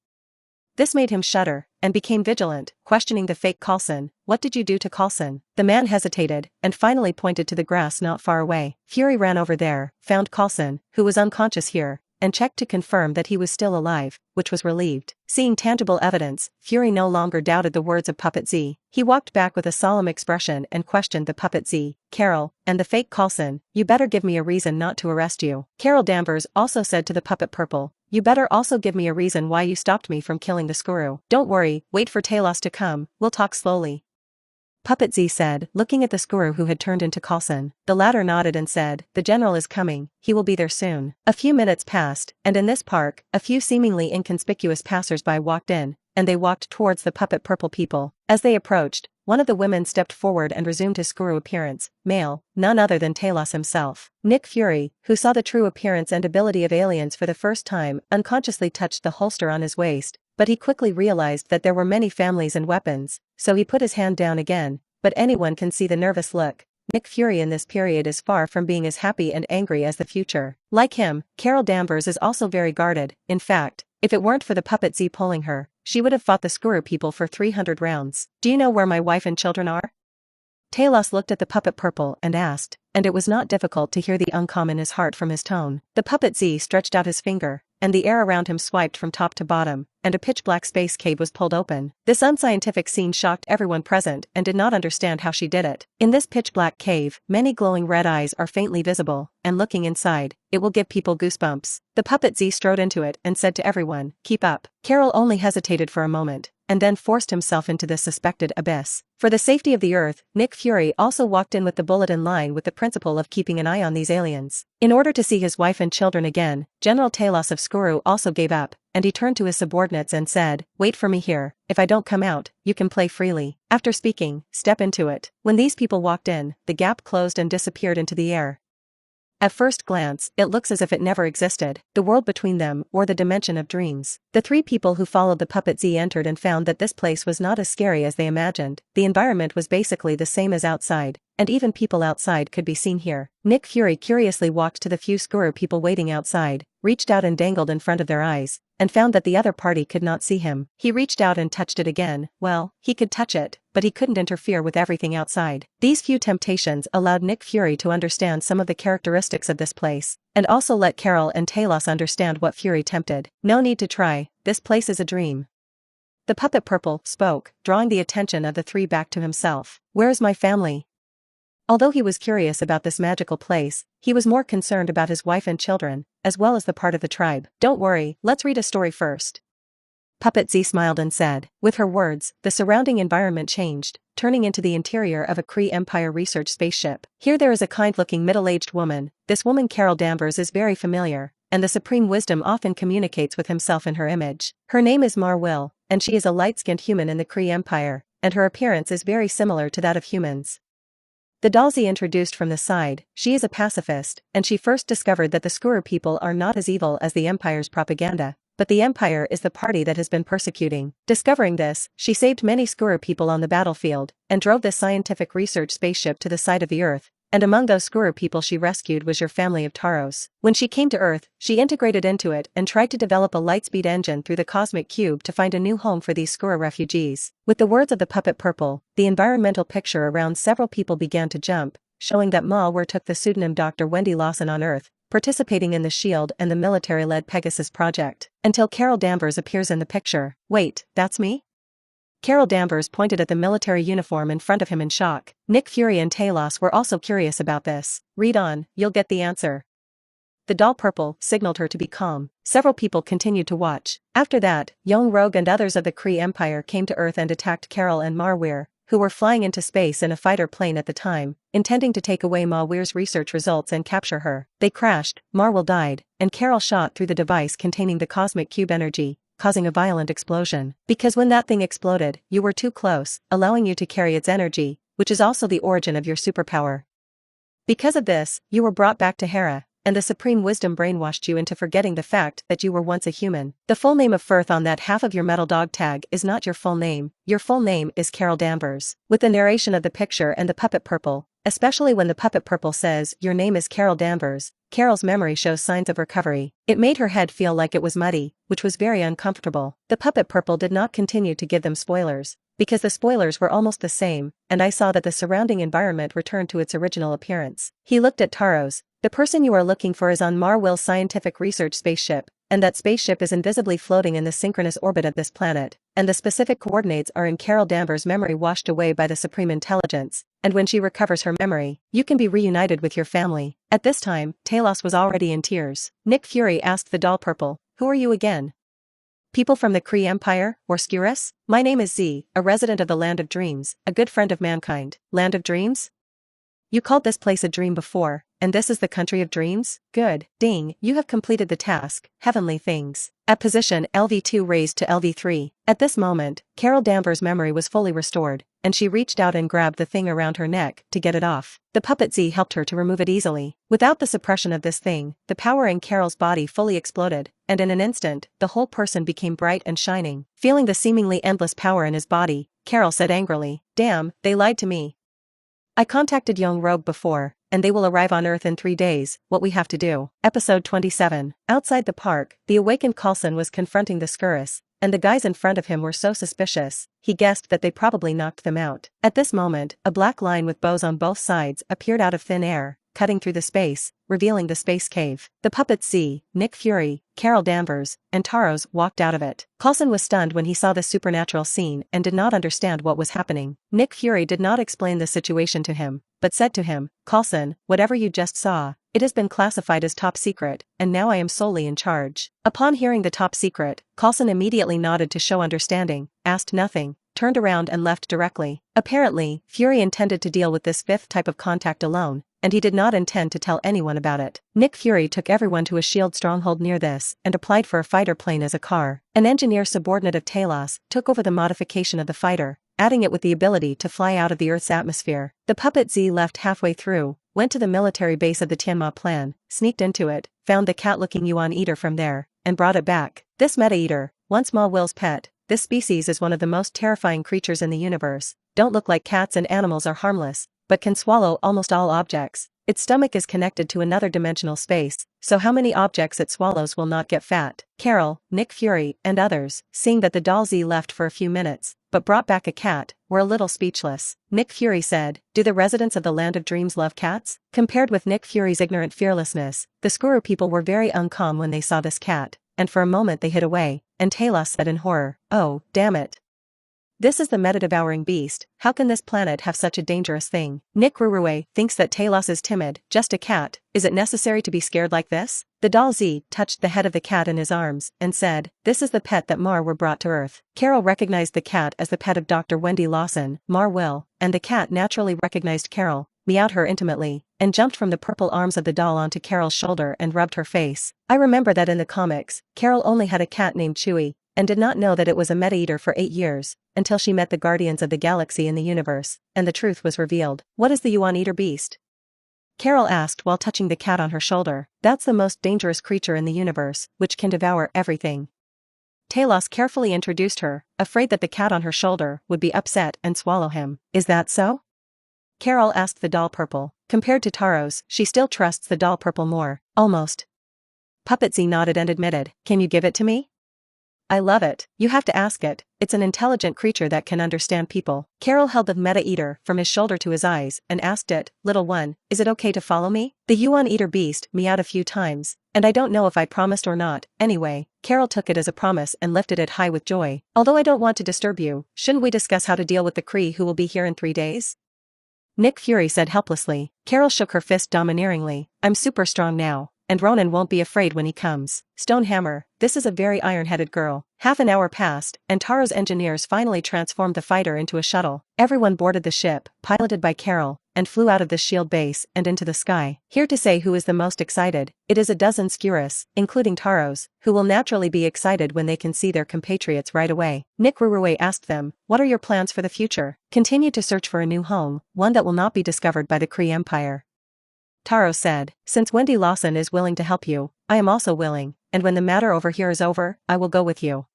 This made him shudder, and became vigilant, questioning the fake Coulson. What did you do to Coulson? The man hesitated, and finally pointed to the grass not far away. Fury ran over there, found Coulson, who was unconscious here, and checked to confirm that he was still alive, which was relieved. Seeing tangible evidence, Fury no longer doubted the words of Puppet Z. He walked back with a solemn expression and questioned the Puppet Z, Carol, and the fake Coulson, you better give me a reason not to arrest you. Carol Danvers also said to the Puppet Purple, you better also give me a reason why you stopped me from killing the Skuru. Don't worry, wait for Talos to come, we'll talk slowly. Puppet Z said, looking at the Skuru who had turned into Coulson. The latter nodded and said, the general is coming, he will be there soon. A few minutes passed, and in this park, a few seemingly inconspicuous passers-by walked in, and they walked towards the Puppet Purple people. As they approached, one of the women stepped forward and resumed his Skuru appearance, male, none other than Talos himself. Nick Fury, who saw the true appearance and ability of aliens for the first time, unconsciously touched the holster on his waist, but he quickly realized that there were many families and weapons, so he put his hand down again, but anyone can see the nervous look. Nick Fury in this period is far from being as happy and angry as the future. Like him, Carol Danvers is also very guarded. In fact, if it weren't for the Puppet Z pulling her, she would have fought the Skuru people for 300 rounds. Do you know where my wife and children are? Talos looked at the Puppet Purple and asked, and it was not difficult to hear the uncalm in his heart from his tone. The Puppet Z stretched out his finger, and the air around him swiped from top to bottom, and a pitch-black space cave was pulled open. This unscientific scene shocked everyone present and did not understand how she did it. In this pitch-black cave, many glowing red eyes are faintly visible, and looking inside, it will give people goosebumps. The Puppet Z strode into it and said to everyone, keep up. Carol only hesitated for a moment, and then forced himself into the suspected abyss. For the safety of the Earth, Nick Fury also walked in with the bullet in line with the principle of keeping an eye on these aliens. In order to see his wife and children again, General Talos of Skuru also gave up, and he turned to his subordinates and said, wait for me here, if I don't come out, you can play freely. After speaking, step into it. When these people walked in, the gap closed and disappeared into the air. At first glance, it looks as if it never existed, the world between them or the dimension of dreams. The three people who followed the Puppet Z entered and found that this place was not as scary as they imagined. The environment was basically the same as outside, and even people outside could be seen here. Nick Fury curiously walked to the few Skuru people waiting outside, reached out and dangled in front of their eyes, and found that the other party could not see him. He reached out and touched it again. Well, he could touch it, but he couldn't interfere with everything outside. These few temptations allowed Nick Fury to understand some of the characteristics of this place, and also let Carol and Talos understand what Fury tempted. No need to try, this place is a dream. The Puppet Purple spoke, drawing the attention of the three back to himself. Where is my family? Although he was curious about this magical place, he was more concerned about his wife and children, as well as the part of the tribe. Don't worry, let's read a story first. Puppet Z smiled and said. With her words, the surrounding environment changed, turning into the interior of a Kree Empire research spaceship. Here there is a kind-looking middle-aged woman. This woman Carol Danvers is very familiar, and the Supreme Wisdom often communicates with himself in her image. Her name is Mar-Will, and she is a light-skinned human in the Kree Empire, and her appearance is very similar to that of humans. The Dalzi introduced from the side, she is a pacifist, and she first discovered that the Skrull people are not as evil as the Empire's propaganda, but the Empire is the party that has been persecuting. Discovering this, she saved many Skrull people on the battlefield, and drove this scientific research spaceship to the side of the Earth, and among those Skrull people she rescued was your family of Taros. When she came to Earth, she integrated into it and tried to develop a lightspeed engine through the cosmic cube to find a new home for these Skrull refugees. With the words of the puppet Purple, the environmental picture around several people began to jump, showing that Mal-Ware took the pseudonym Dr. Wendy Lawson on Earth, participating in the SHIELD and the military-led Pegasus project, until Carol Danvers appears in the picture. Wait, that's me? Carol Danvers pointed at the military uniform in front of him in shock. Nick Fury and Talos were also curious about this. Read on, you'll get the answer. The doll Purple signaled her to be calm. Several people continued to watch. After that, young Rogue and others of the Kree Empire came to Earth and attacked Carol and Mar-Ware, who were flying into space in a fighter plane at the time, intending to take away Mar-Ware's research results and capture her. They crashed, Mar-Will died, and Carol shot through the device containing the cosmic cube energy, causing a violent explosion. Because when that thing exploded, you were too close, allowing you to carry its energy, which is also the origin of your superpower. Because of this, you were brought back to Hera, and the Supreme Wisdom brainwashed you into forgetting the fact that you were once a human. The full name of Firth on that half of your metal dog tag is not your full name is Carol Danvers. With the narration of the picture and the puppet Purple, especially when the puppet Purple says your name is Carol Danvers, Carol's memory shows signs of recovery. It made her head feel like it was muddy, which was very uncomfortable. The puppet Purple did not continue to give them spoilers, because the spoilers were almost the same, and I saw that the surrounding environment returned to its original appearance. He looked at Taros. The person you are looking for is on Mar-Will's scientific research spaceship, and that spaceship is invisibly floating in the synchronous orbit of this planet, and the specific coordinates are in Carol Danvers' memory washed away by the Supreme Intelligence, and when she recovers her memory, you can be reunited with your family. At this time, Talos was already in tears. Nick Fury asked the doll Purple, who are you again? People from the Kree Empire, or Skrulls? My name is Z, a resident of the Land of Dreams, a good friend of mankind. Land of Dreams? You called this place a dream before, and this is the country of dreams? Good. Ding, you have completed the task, heavenly things. At position LV2 raised to LV3. At this moment, Carol Danvers' memory was fully restored, and she reached out and grabbed the thing around her neck to get it off. The puppet Z helped her to remove it easily. Without the suppression of this thing, the power in Carol's body fully exploded, and in an instant, the whole person became bright and shining. Feeling the seemingly endless power in his body, Carol said angrily, damn, they lied to me. I contacted young Rogue before, and they will arrive on Earth in 3 days. What we have to do. Episode 27. Outside the park, the awakened Coulson was confronting the Skrulls, and the guys in front of him were so suspicious, he guessed that they probably knocked them out. At this moment, a black line with bows on both sides appeared out of thin air, cutting through the space, revealing the space cave. The puppets Z, Nick Fury, Carol Danvers, and Taros walked out of it. Coulson was stunned when he saw this supernatural scene and did not understand what was happening. Nick Fury did not explain the situation to him, but said to him, Coulson, whatever you just saw, it has been classified as top secret, and now I am solely in charge. Upon hearing the top secret, Coulson immediately nodded to show understanding, asked nothing, turned around and left directly. Apparently, Fury intended to deal with this fifth type of contact alone, and he did not intend to tell anyone about it. Nick Fury took everyone to a SHIELD stronghold near this and applied for a fighter plane as a car. An engineer subordinate of Talos took over the modification of the fighter, adding it with the ability to fly out of the Earth's atmosphere. The puppet Z left halfway through, went to the military base of the Tianma plan, sneaked into it, found the cat-looking Yuan Eater from there, and brought it back. This Meta-Eater, once Ma-Will's pet, this species is one of the most terrifying creatures in the universe. Don't look like cats, and animals are harmless, but can swallow almost all objects. Its stomach is connected to another dimensional space, so how many objects it swallows will not get fat. Carol, Nick Fury, and others, seeing that the doll Z left for a few minutes, but brought back a cat, were a little speechless. Nick Fury said, do the residents of the Land of Dreams love cats? Compared with Nick Fury's ignorant fearlessness, the Skrull people were very uncalm when they saw this cat, and for a moment they hid away, and Talos said in horror, oh, damn it. This is the meta-devouring beast. How can this planet have such a dangerous thing? Nick Rurue thinks that Talos is timid, just a cat. Is it necessary to be scared like this? The doll Z touched the head of the cat in his arms and said, "This is the pet that Mar were brought to Earth." Carol recognized the cat as the pet of Dr. Wendy Lawson, Mar Will, and the cat naturally recognized Carol, meowed her intimately, and jumped from the purple arms of the doll onto Carol's shoulder and rubbed her face. I remember that in the comics, Carol only had a cat named Chewie, and did not know that it was a meta-eater for 8 years, until she met the Guardians of the Galaxy in the universe, and the truth was revealed. What is the Yuan-eater beast? Carol asked while touching the cat on her shoulder. That's the most dangerous creature in the universe, which can devour everything. Talos carefully introduced her, afraid that the cat on her shoulder would be upset and swallow him. Is that so? Carol asked the doll purple. Compared to Taros, she still trusts the doll purple more. Almost. Puppet Z nodded and admitted, "Can you give it to me?" "I love it. You have to ask it. It's an intelligent creature that can understand people." Carol held the meta-eater from his shoulder to his eyes and asked it, "Little one, is it okay to follow me?" The Yuan-eater beast meowed a few times, and I don't know if I promised or not. Anyway, Carol took it as a promise and lifted it high with joy. "Although I don't want to disturb you, shouldn't we discuss how to deal with the Kree who will be here in 3 days?" Nick Fury said helplessly. Carol shook her fist domineeringly. "I'm super strong now, and Ronan won't be afraid when he comes." Stonehammer, this is a very iron-headed girl. Half an hour passed, and Taro's engineers finally transformed the fighter into a shuttle. Everyone boarded the ship, piloted by Carol, and flew out of the shield base and into the sky. Here to say who is the most excited, it is a dozen Skrulls, including Taros, who will naturally be excited when they can see their compatriots right away. Nick Rurue asked them, "What are your plans for the future?" "Continue to search for a new home, one that will not be discovered by the Kree Empire." Taro said, "Since Wendy Lawson is willing to help you, I am also willing, and when the matter over here is over, I will go with you."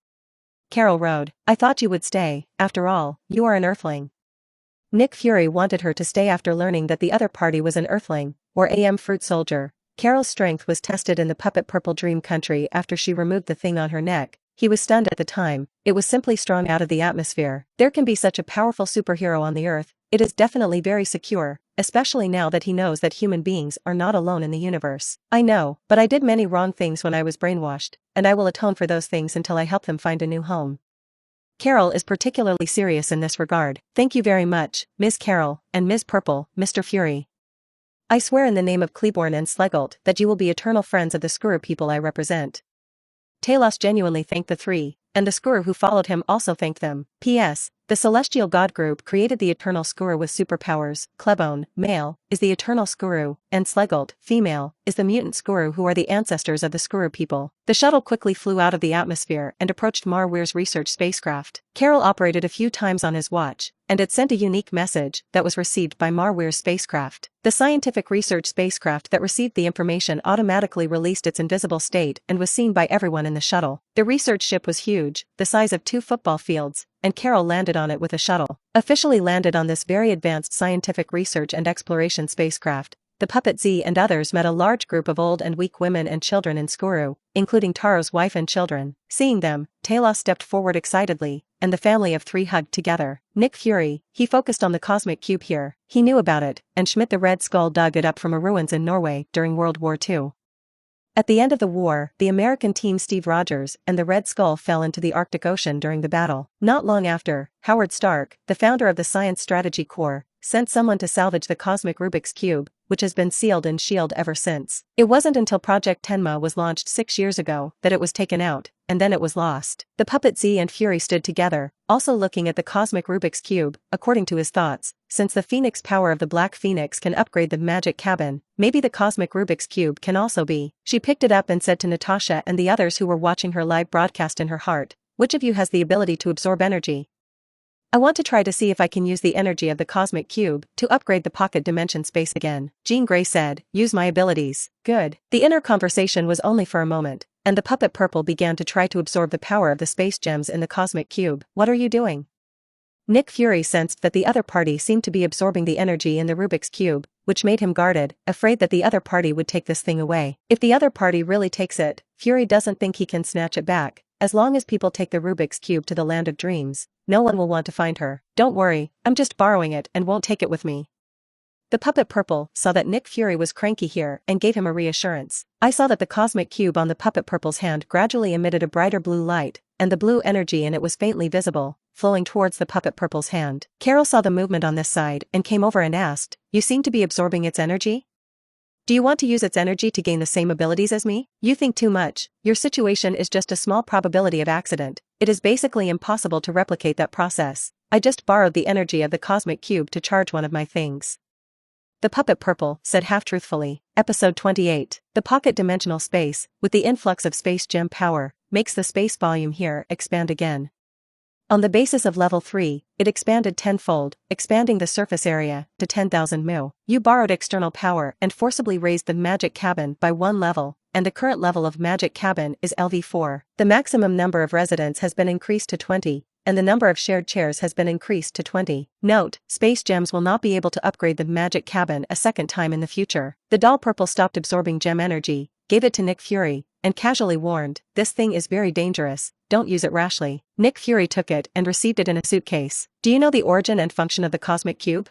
Carol rode, "I thought you would stay, after all, you are an Earthling." Nick Fury wanted her to stay after learning that the other party was an Earthling, or AM Fruit Soldier. Carol's strength was tested in the puppet Purple Dream Country after she removed the thing on her neck. He was stunned at the time, it was simply strung out of the atmosphere. There can be such a powerful superhero on the Earth, it is definitely very secure, especially now that he knows that human beings are not alone in the universe. "I know, but I did many wrong things when I was brainwashed, and I will atone for those things until I help them find a new home." Carol is particularly serious in this regard. "Thank you very much, Ms. Carol, and Ms. Purple, Mr. Fury. I swear in the name of Kleborn and Slegelt that you will be eternal friends of the Skrull people I represent." Talos genuinely thanked the three, and the Skrull who followed him also thanked them. P.S. The Celestial God Group created the Eternal Skrull with superpowers. Klebone, male, is the Eternal Skrull, and Slegelt, female, is the Mutant Skrull who are the ancestors of the Skrull people. The shuttle quickly flew out of the atmosphere and approached Marweir's research spacecraft. Carol operated a few times on his watch, and it sent a unique message that was received by Marweir's spacecraft. The scientific research spacecraft that received the information automatically released its invisible state and was seen by everyone in the shuttle. The research ship was huge, the size of 2 football fields, and Carol landed on it with a shuttle. Officially landed on this very advanced scientific research and exploration spacecraft, the Puppet Z and others met a large group of old and weak women and children in Skuru, including Taro's wife and children. Seeing them, Talos stepped forward excitedly, and the family of 3 hugged together. Nick Fury, he focused on the cosmic cube here, he knew about it, and Schmidt the Red Skull dug it up from a ruins in Norway during World War II. At the end of the war, the American team Steve Rogers and the Red Skull fell into the Arctic Ocean during the battle. Not long after, Howard Stark, the founder of the Science Strategy Corps, sent someone to salvage the cosmic Rubik's Cube, which has been sealed in S.H.I.E.L.D. ever since. It wasn't until Project Tenma was launched 6 years ago that it was taken out, and then it was lost. The Puppet Z and Fury stood together, also looking at the cosmic Rubik's Cube. According to his thoughts, since the Phoenix power of the Black Phoenix can upgrade the magic cabin, maybe the cosmic Rubik's Cube can also be. She picked it up and said to Natasha and the others who were watching her live broadcast in her heart, "Which of you has the ability to absorb energy? I want to try to see if I can use the energy of the cosmic cube to upgrade the pocket dimension space again." Jean Grey said, "Use my abilities." Good. The inner conversation was only for a moment, and the Puppet Purple began to try to absorb the power of the space gems in the cosmic cube. "What are you doing?" Nick Fury sensed that the other party seemed to be absorbing the energy in the Rubik's Cube, which made him guarded, afraid that the other party would take this thing away. If the other party really takes it, Fury doesn't think he can snatch it back. As long as people take the Rubik's Cube to the land of dreams, no one will want to find her. "Don't worry, I'm just borrowing it and won't take it with me." The Puppet Purple saw that Nick Fury was cranky here and gave him a reassurance. "I saw that the cosmic cube on the Puppet Purple's hand gradually emitted a brighter blue light, and the blue energy in it was faintly visible. flowing towards the puppet purple's hand. Carol saw the movement on this side and came over and asked, "You seem to be absorbing its energy? Do you want to use its energy to gain the same abilities as me? You think too much. Your situation is just a small probability of accident. It is basically impossible to replicate that process. I just borrowed the energy of the cosmic cube to charge one of my things." The puppet purple said half-truthfully. Episode 28. The pocket-dimensional space, with the influx of space gem power, makes the space volume here expand again. On the basis of level 3, it expanded tenfold, expanding the surface area to 10,000 mu. You borrowed external power and forcibly raised the magic cabin by 1 level, and the current level of magic cabin is LV4. The maximum number of residents has been increased to 20, and the number of shared chairs has been increased to 20. Note, space gems will not be able to upgrade the magic cabin a second time in the future. The doll purple stopped absorbing gem energy, gave it to Nick Fury, and casually warned, "This thing is very dangerous, don't use it rashly." Nick Fury took it and received it in a suitcase. "Do you know the origin and function of the cosmic cube?"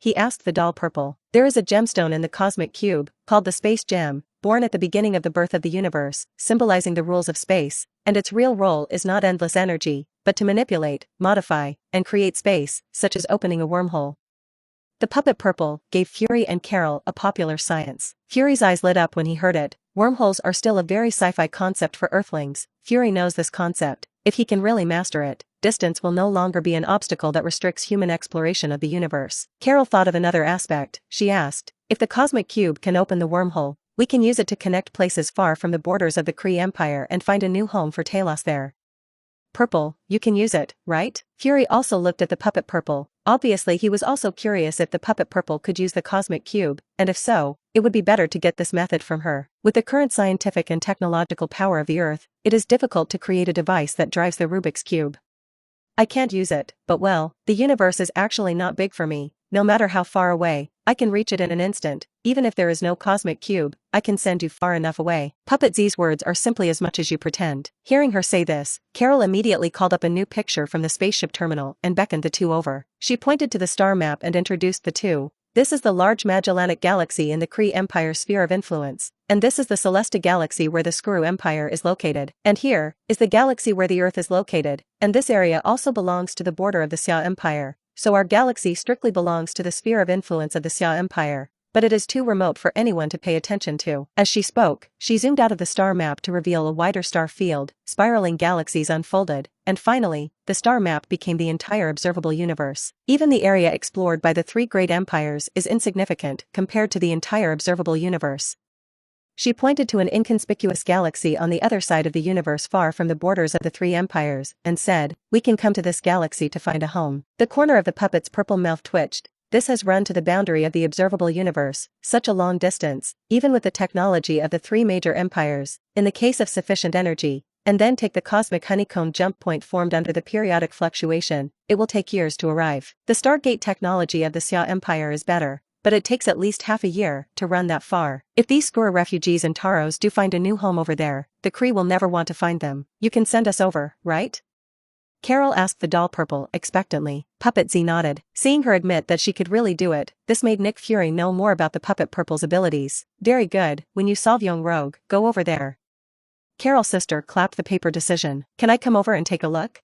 he asked the doll purple. "There is a gemstone in the cosmic cube, called the space gem, born at the beginning of the birth of the universe, symbolizing the rules of space, and its real role is not endless energy, but to manipulate, modify, and create space, such as opening a wormhole." The puppet purple gave Fury and Carol a popular science. Fury's eyes lit up when he heard it. Wormholes are still a very sci-fi concept for Earthlings. Fury knows this concept. If he can really master it, distance will no longer be an obstacle that restricts human exploration of the universe. Carol thought of another aspect. She asked, "If the cosmic cube can open the wormhole, we can use it to connect places far from the borders of the Kree Empire and find a new home for Talos there." "Purple, you can use it, right?" Fury also looked at the puppet purple. Obviously he was also curious if the puppet purple could use the cosmic cube, and if so, it would be better to get this method from her. With the current scientific and technological power of the Earth, it is difficult to create a device that drives the Rubik's Cube. "I can't use it, but well, the universe is actually not big for me. No matter how far away, I can reach it in an instant. Even if there is no cosmic cube, I can send you far enough away." Puppet Z's words are simply as much as you pretend. Hearing her say this, Carol immediately called up a new picture from the spaceship terminal and beckoned the two over. She pointed to the star map and introduced the two. "This is the large Magellanic Galaxy in the Kree Empire sphere of influence, and this is the Celesta Galaxy where the Skrull Empire is located. And here is the galaxy where the Earth is located, and this area also belongs to the border of the Xia Empire. So our galaxy strictly belongs to the sphere of influence of the Xia Empire, but it is too remote for anyone to pay attention to." As she spoke, she zoomed out of the star map to reveal a wider star field, spiraling galaxies unfolded, and finally, the star map became the entire observable universe. Even the area explored by the three great empires is insignificant compared to the entire observable universe. She pointed to an inconspicuous galaxy on the other side of the universe far from the borders of the three empires, and said, "We can come to this galaxy to find a home." The corner of the puppet's purple mouth twitched. This has run to the boundary of the observable universe, such a long distance, even with the technology of the three major empires, in the case of sufficient energy, and then take the cosmic honeycomb jump point formed under the periodic fluctuation, it will take years to arrive. The Stargate technology of the Xia Empire is better, but it takes at least half a year to run that far. If these Skrulls refugees and Taros do find a new home over there, the Kree will never want to find them. You can send us over, right? Carol asked the doll purple expectantly. Puppet Z nodded. Seeing her admit that she could really do it, this made Nick Fury know more about the puppet purple's abilities. "Very good, when you solve Young Rogue, go over there." Carol's sister clapped the paper decision. "Can I come over and take a look?"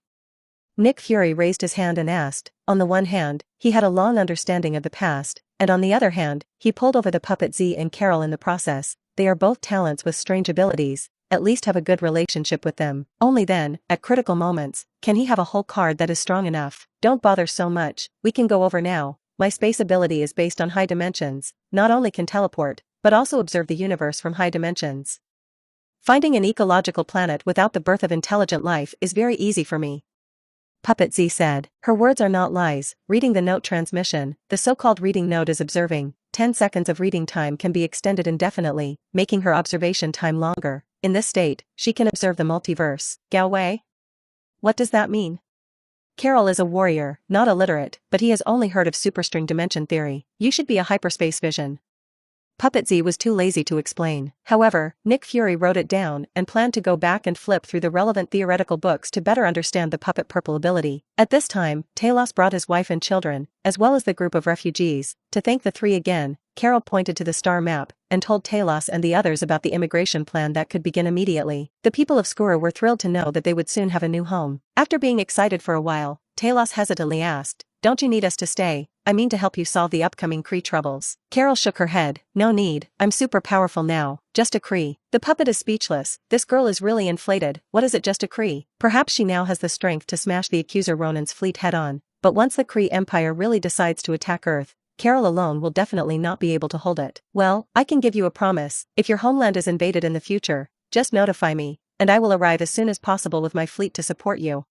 Nick Fury raised his hand and asked. On the one hand, he had a long understanding of the past, and on the other hand, he pulled over the puppet Z and Carol in the process. They are both talents with strange abilities. At least have a good relationship with them. Only then, at critical moments, can he have a whole card that is strong enough. "Don't bother so much, we can go over now. My space ability is based on high dimensions, not only can teleport, but also observe the universe from high dimensions. Finding an ecological planet without the birth of intelligent life is very easy for me," Puppet Z said. Her words are not lies. Reading the note transmission, the so-called reading note is observing. 10 seconds of reading time can be extended indefinitely, making her observation time longer. In this state, she can observe the multiverse. Galway? What does that mean? Carol is a warrior, not illiterate, but he has only heard of superstring dimension theory. You should be a hyperspace vision. Puppet Z was too lazy to explain. However, Nick Fury wrote it down and planned to go back and flip through the relevant theoretical books to better understand the puppet purple ability. At this time, Talos brought his wife and children, as well as the group of refugees, to thank the three again. Carol pointed to the star map and told Talos and the others about the immigration plan that could begin immediately. The people of Skrulls were thrilled to know that they would soon have a new home. After being excited for a while, Talos hesitantly asked, "Don't you need us to stay? I mean to help you solve the upcoming Kree troubles." Carol shook her head. "No need, I'm super powerful now, just a Kree." The puppet is speechless. This girl is really inflated. What is it, just a Kree? Perhaps she now has the strength to smash the accuser Ronan's fleet head on. But once the Kree Empire really decides to attack Earth, Carol alone will definitely not be able to hold it. "Well, I can give you a promise. If your homeland is invaded in the future, just notify me, and I will arrive as soon as possible with my fleet to support you,"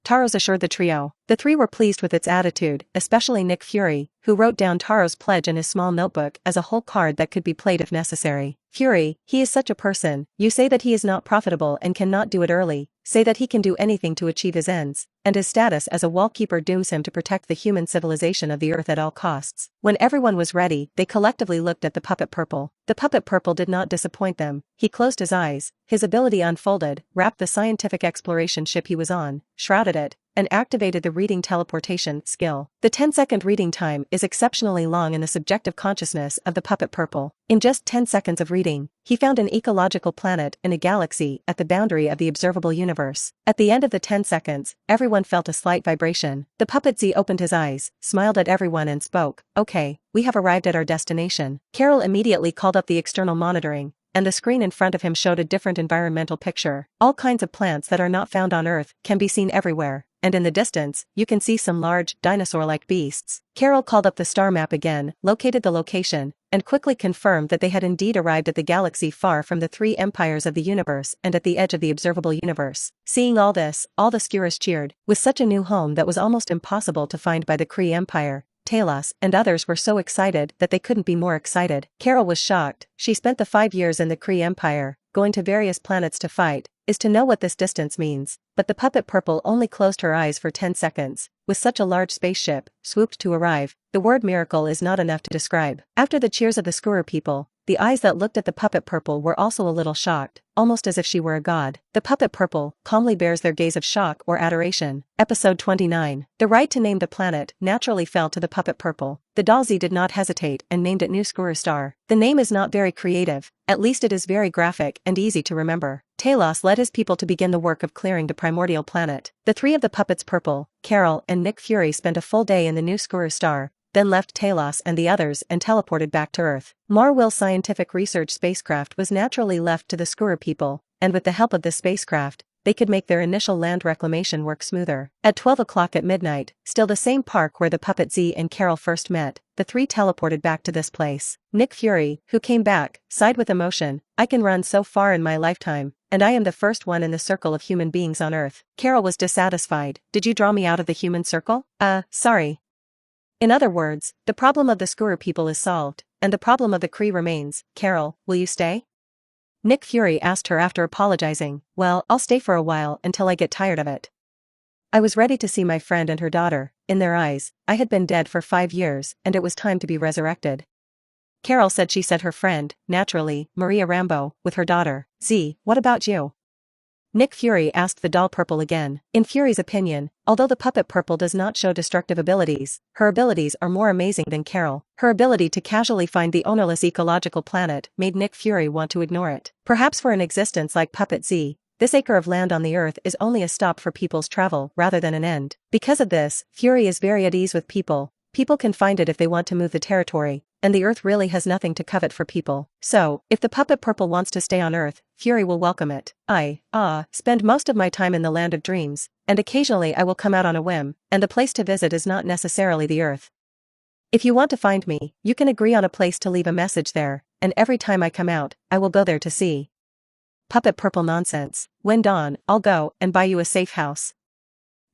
Taros assured the trio. The three were pleased with its attitude, especially Nick Fury, who wrote down Taros' pledge in his small notebook as a whole card that could be played if necessary. "Fury, he is such a person. You say that he is not profitable and cannot do it early, say that he can do anything to achieve his ends, and his status as a wallkeeper dooms him to protect the human civilization of the Earth at all costs." When everyone was ready, they collectively looked at the puppet purple. The puppet purple did not disappoint them. He closed his eyes, his ability unfolded, wrapped the scientific exploration ship he was on, shrouded it, and activated the reading teleportation skill. The 10-second reading time is exceptionally long in the subjective consciousness of the puppet purple. In just 10 seconds of reading, he found an ecological planet in a galaxy at the boundary of the observable universe. At the end of the 10 seconds, everyone felt a slight vibration. The puppet Z opened his eyes, smiled at everyone and spoke, "Okay, we have arrived at our destination." Carol immediately called up the external monitoring, and the screen in front of him showed a different environmental picture. All kinds of plants that are not found on Earth can be seen everywhere, and in the distance, you can see some large, dinosaur-like beasts. Carol called up the star map again, located the location, and quickly confirmed that they had indeed arrived at the galaxy far from the three empires of the universe and at the edge of the observable universe. Seeing all this, all the Skrulls cheered. With such a new home that was almost impossible to find by the Kree Empire, Talos and others were so excited that they couldn't be more excited. Carol was shocked. She spent the 5 years in the Kree Empire, going to various planets to fight, is to know what this distance means. But the puppet purple only closed her eyes for 10 seconds. With such a large spaceship, swooped to arrive, the word miracle is not enough to describe. After the cheers of the Skrull people, the eyes that looked at the puppet purple were also a little shocked, almost as if she were a god. The puppet purple calmly bears their gaze of shock or adoration. Episode 29. The right to name the planet naturally fell to the puppet purple. The doll Z did not hesitate and named it New Skrull Star. The name is not very creative, at least it is very graphic and easy to remember. Talos led his people to begin the work of clearing the primordial planet. The three of the puppets Purple, Carol and Nick Fury spent a full day in the New Skrull Star, then left Talos and the others and teleported back to Earth. Marwil Scientific Research spacecraft was naturally left to the Skrull people, and with the help of this spacecraft, they could make their initial land reclamation work smoother. At 12 o'clock at midnight, still the same park where the puppet Z and Carol first met, the three teleported back to this place. Nick Fury, who came back, sighed with emotion, "I can run so far in my lifetime, and I am the first one in the circle of human beings on Earth." Carol was dissatisfied. "Did you draw me out of the human circle?" Sorry." In other words, the problem of the Skrull people is solved, and the problem of the Kree remains. "Carol, will you stay?" Nick Fury asked her after apologizing. "Well, I'll stay for a while until I get tired of it. I was ready to see my friend and her daughter." In their eyes, I had been dead for 5 years and it was time to be resurrected. Carol said she said her friend, naturally, Maria Rambeau, with her daughter. "Z, what about you?" Nick Fury asked the doll Purple again. In Fury's opinion, although the puppet Purple does not show destructive abilities, her abilities are more amazing than Carol. Her ability to casually find the ownerless ecological planet made Nick Fury want to ignore it. Perhaps for an existence like Puppet Z, this acre of land on the Earth is only a stop for people's travel rather than an end. Because of this, Fury is very at ease with people. People can find it if they want to move the territory, and the Earth really has nothing to covet for people. So, if the puppet Purple wants to stay on Earth, Fury will welcome it. I spend most of my time in the land of dreams, and occasionally I will come out on a whim, and the place to visit is not necessarily the Earth. If you want to find me, you can agree on a place to leave a message there, and every time I come out, I will go there to see. Puppet Purple nonsense. When dawn, I'll go and buy you a safe house.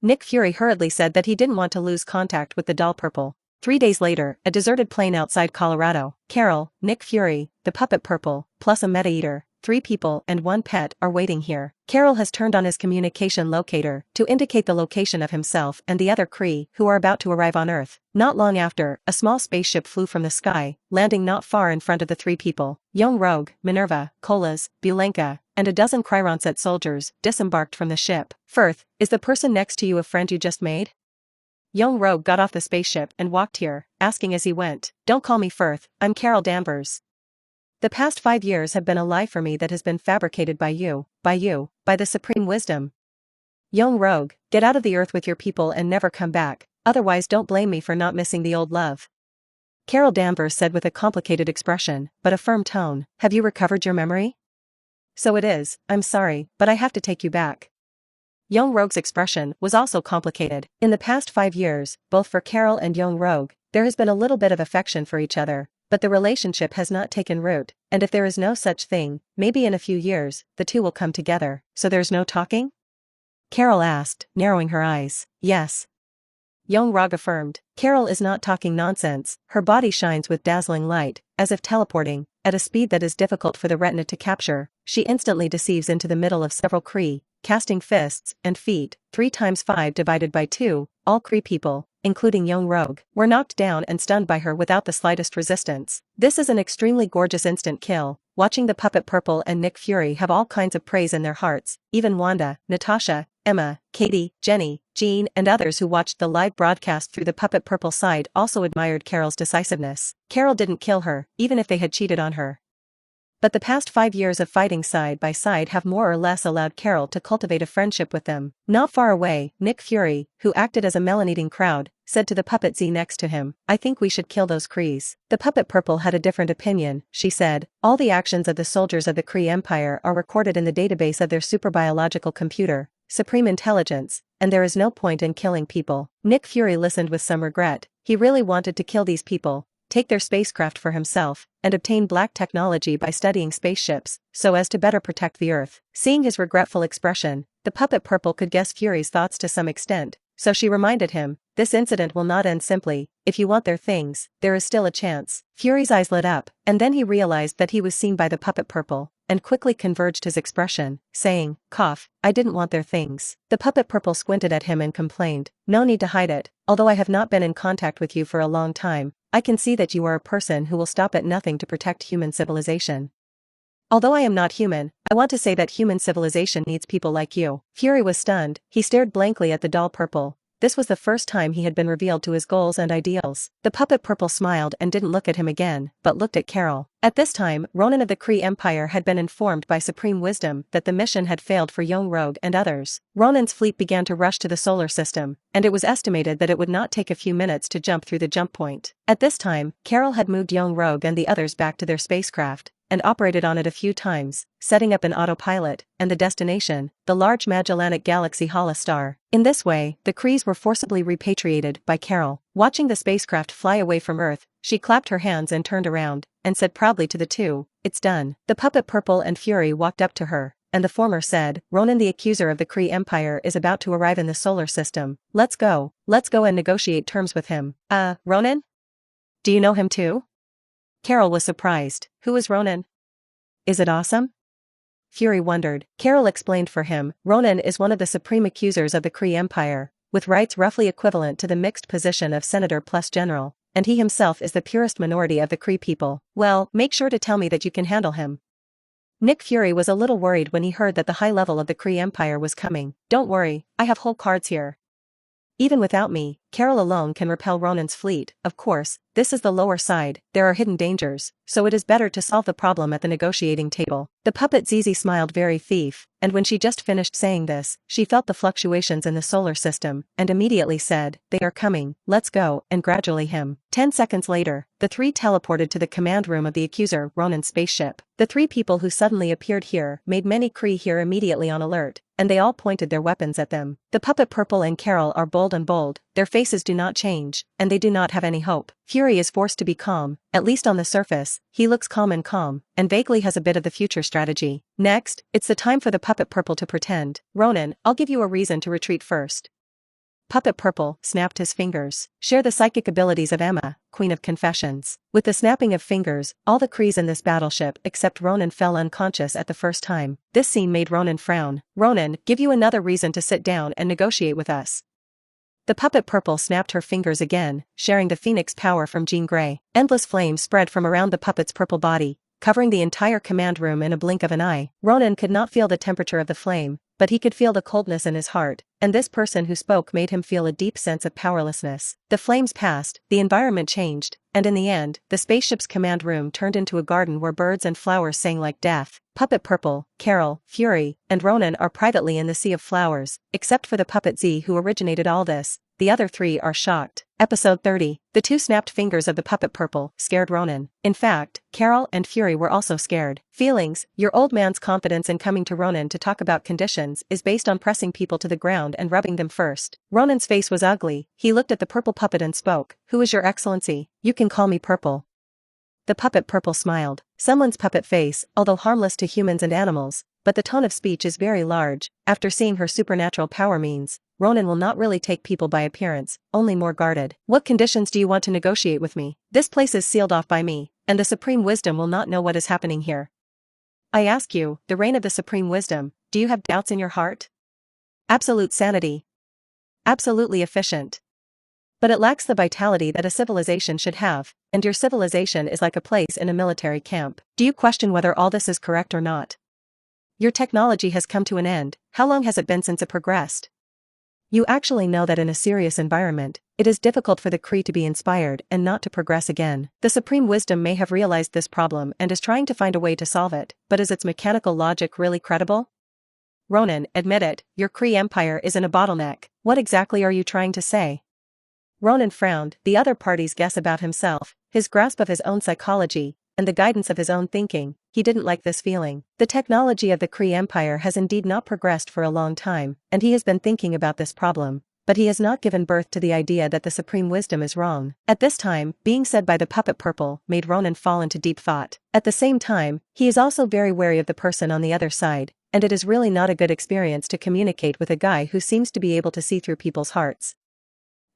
Nick Fury hurriedly said that he didn't want to lose contact with the doll Purple. 3 days later, a deserted plain outside Colorado. Carol, Nick Fury, the puppet Purple, plus a meta-eater, 3 people and 1 pet are waiting here. Carol has turned on his communication locator to indicate the location of himself and the other Kree who are about to arrive on Earth. Not long after, a small spaceship flew from the sky, landing not far in front of the 3 people. Young Rogue, Minerva, Kolas, Bulenka, and a dozen Kryronset soldiers disembarked from the ship. Firth, is the person next to you a friend you just made? Young Rogue got off the spaceship and walked here, asking as he went. Don't call me Firth, I'm Carol Danvers. The past 5 years have been a lie for me that has been fabricated by you, by the supreme wisdom. Young Rogue, get out of the Earth with your people and never come back, otherwise don't blame me for not missing the old love. Carol Danvers said with a complicated expression, but a firm tone. Have you recovered your memory? So it is, I'm sorry, but I have to take you back. Young Rogue's expression was also complicated. In the past 5 years, both for Carol and Young Rogue, there has been a little bit of affection for each other, but the relationship has not taken root, and if there is no such thing, maybe in a few years, the two will come together. So there's no talking? Carol asked, narrowing her eyes. Yes. Young Rogue affirmed. Carol is not talking nonsense, her body shines with dazzling light, as if teleporting, at a speed that is difficult for the retina to capture. She instantly deceives into the middle of several Kree, casting fists and feet. 3 times 5 divided by 2, all Kree people, including Young Rogue, were knocked down and stunned by her without the slightest resistance. This is an extremely gorgeous instant kill. Watching the puppet Purple and Nick Fury have all kinds of praise in their hearts, even Wanda, Natasha, Emma, Katie, Jenny, Jean and others who watched the live broadcast through the puppet Purple side also admired Carol's decisiveness. Carol didn't kill her, even if they had cheated on her. But the past 5 years of fighting side by side have more or less allowed Carol to cultivate a friendship with them. Not far away, Nick Fury, who acted as a melon-eating crowd, said to the puppet Z next to him, I think we should kill those Krees. The puppet Purple had a different opinion, she said. All the actions of the soldiers of the Kree Empire are recorded in the database of their superbiological computer, Supreme Intelligence, and there is no point in killing people. Nick Fury listened with some regret. He really wanted to kill these people, take their spacecraft for himself, and obtain black technology by studying spaceships, so as to better protect the Earth. Seeing his regretful expression, the puppet Purple could guess Fury's thoughts to some extent, so she reminded him, this incident will not end simply. If you want their things, there is still a chance. Fury's eyes lit up, and then he realized that he was seen by the puppet Purple, and quickly converged his expression, saying, cough, I didn't want their things. The puppet Purple squinted at him and complained, no need to hide it, although I have not been in contact with you for a long time, I can see that you are a person who will stop at nothing to protect human civilization. Although I am not human, I want to say that human civilization needs people like you. Fury was stunned, he stared blankly at the doll Purple. This was the first time he had been revealed to his goals and ideals. The puppet Purple smiled and didn't look at him again, but looked at Carol. At this time, Ronan of the Kree Empire had been informed by Supreme Wisdom that the mission had failed for Young Rogue and others. Ronan's fleet began to rush to the solar system, and it was estimated that it would not take a few minutes to jump through the jump point. At this time, Carol had moved Young Rogue and the others back to their spacecraft, and operated on it a few times, setting up an autopilot, and the destination, the large Magellanic Galaxy Hala star. In this way, the Krees were forcibly repatriated by Carol. Watching the spacecraft fly away from Earth, she clapped her hands and turned around, and said proudly to the two, it's done. The puppet Purple and Fury walked up to her, and the former said, Ronan the accuser of the Kree Empire is about to arrive in the solar system. Let's go and negotiate terms with him. Ronan? Do you know him too? Carol was surprised. Who is Ronan? Is it awesome? Fury wondered. Carol explained for him, Ronan is one of the supreme accusers of the Kree Empire, with rights roughly equivalent to the mixed position of senator plus general, and he himself is the purest minority of the Kree people. Well, make sure to tell me that you can handle him. Nick Fury was a little worried when he heard that the high level of the Kree Empire was coming. Don't worry, I have whole cards here. Even without me, Carol alone can repel Ronan's fleet. Of course, this is the lower side, there are hidden dangers, so it is better to solve the problem at the negotiating table. The puppet Zizi smiled very thief, and when she just finished saying this, she felt the fluctuations in the solar system, and immediately said, they are coming, let's go, and gradually 10 seconds later, the three teleported to the command room of the accuser Ronan's spaceship. The 3 people who suddenly appeared here made many Kree here immediately on alert, and they all pointed their weapons at them. The puppet Purple and Carol are bold and bold, their faces do not change, and they do not have any hope. Fury is forced to be calm, at least on the surface, he looks calm, and vaguely has a bit of the future strategy. Next, it's the time for the puppet Purple to pretend. Ronan, I'll give you a reason to retreat first. Puppet Purple snapped his fingers. Share the psychic abilities of Emma, Queen of Confessions. With the snapping of fingers, all the Krees in this battleship except Ronan fell unconscious at the first time. This scene made Ronan frown. Ronan, give you another reason to sit down and negotiate with us. The Puppet Purple snapped her fingers again, sharing the phoenix power from Jean Grey. Endless flames spread from around the puppet's purple body, covering the entire command room in a blink of an eye. Ronan could not feel the temperature of the flame, but he could feel the coldness in his heart, and this person who spoke made him feel a deep sense of powerlessness. The flames passed, the environment changed, and in the end, the spaceship's command room turned into a garden where birds and flowers sang like death. Puppet Purple, Carol, Fury, and Ronan are privately in the sea of flowers, except for the Puppet Z who originated all this. The other three are shocked. Episode 30. The two snapped fingers of the Puppet Purple scared Ronan. In fact, Carol and Fury were also scared. Feelings. Your old man's confidence in coming to Ronan to talk about conditions is based on pressing people to the ground and rubbing them first. Ronan's face was ugly. He looked at the purple puppet and spoke. Who is your excellency? You can call me Purple. The Puppet Purple smiled. Someone's puppet face, although harmless to humans and animals, but the tone of speech is very large. After seeing her supernatural power means, Ronan will not really take people by appearance, only more guarded. What conditions do you want to negotiate with me? This place is sealed off by me, and the Supreme Wisdom will not know what is happening here. I ask you, the reign of the Supreme Wisdom, do you have doubts in your heart? Absolute sanity. Absolutely efficient. But it lacks the vitality that a civilization should have, and your civilization is like a place in a military camp. Do you question whether all this is correct or not? Your technology has come to an end. How long has it been since it progressed? You actually know that in a serious environment, it is difficult for the Kree to be inspired and not to progress again. The Supreme Wisdom may have realized this problem and is trying to find a way to solve it, but is its mechanical logic really credible? Ronan, admit it, your Kree empire is in a bottleneck. What exactly are you trying to say? Ronan frowned. The other party's guess about himself, his grasp of his own psychology, and the guidance of his own thinking. He didn't like this feeling. The technology of the Kree Empire has indeed not progressed for a long time, and he has been thinking about this problem, but he has not given birth to the idea that the Supreme Wisdom is wrong. At this time, being said by the Puppet Purple made Ronan fall into deep thought. At the same time, he is also very wary of the person on the other side, and it is really not a good experience to communicate with a guy who seems to be able to see through people's hearts.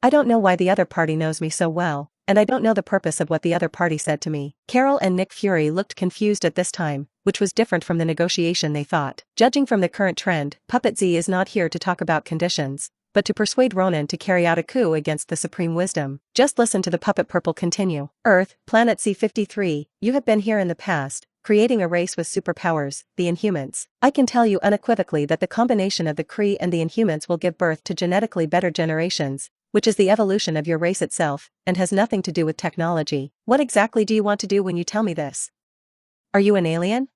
I don't know why the other party knows me so well, and I don't know the purpose of what the other party said to me. Carol and Nick Fury looked confused at this time, which was different from the negotiation they thought. Judging from the current trend, Puppet Z is not here to talk about conditions, but to persuade Ronan to carry out a coup against the Supreme Wisdom. Just listen to the Puppet Purple continue. Earth, Planet C-53, you have been here in the past, creating a race with superpowers, the Inhumans. I can tell you unequivocally that the combination of the Kree and the Inhumans will give birth to genetically better generations, which is the evolution of your race itself, and has nothing to do with technology. What exactly do you want to do when you tell me this? Are you an alien?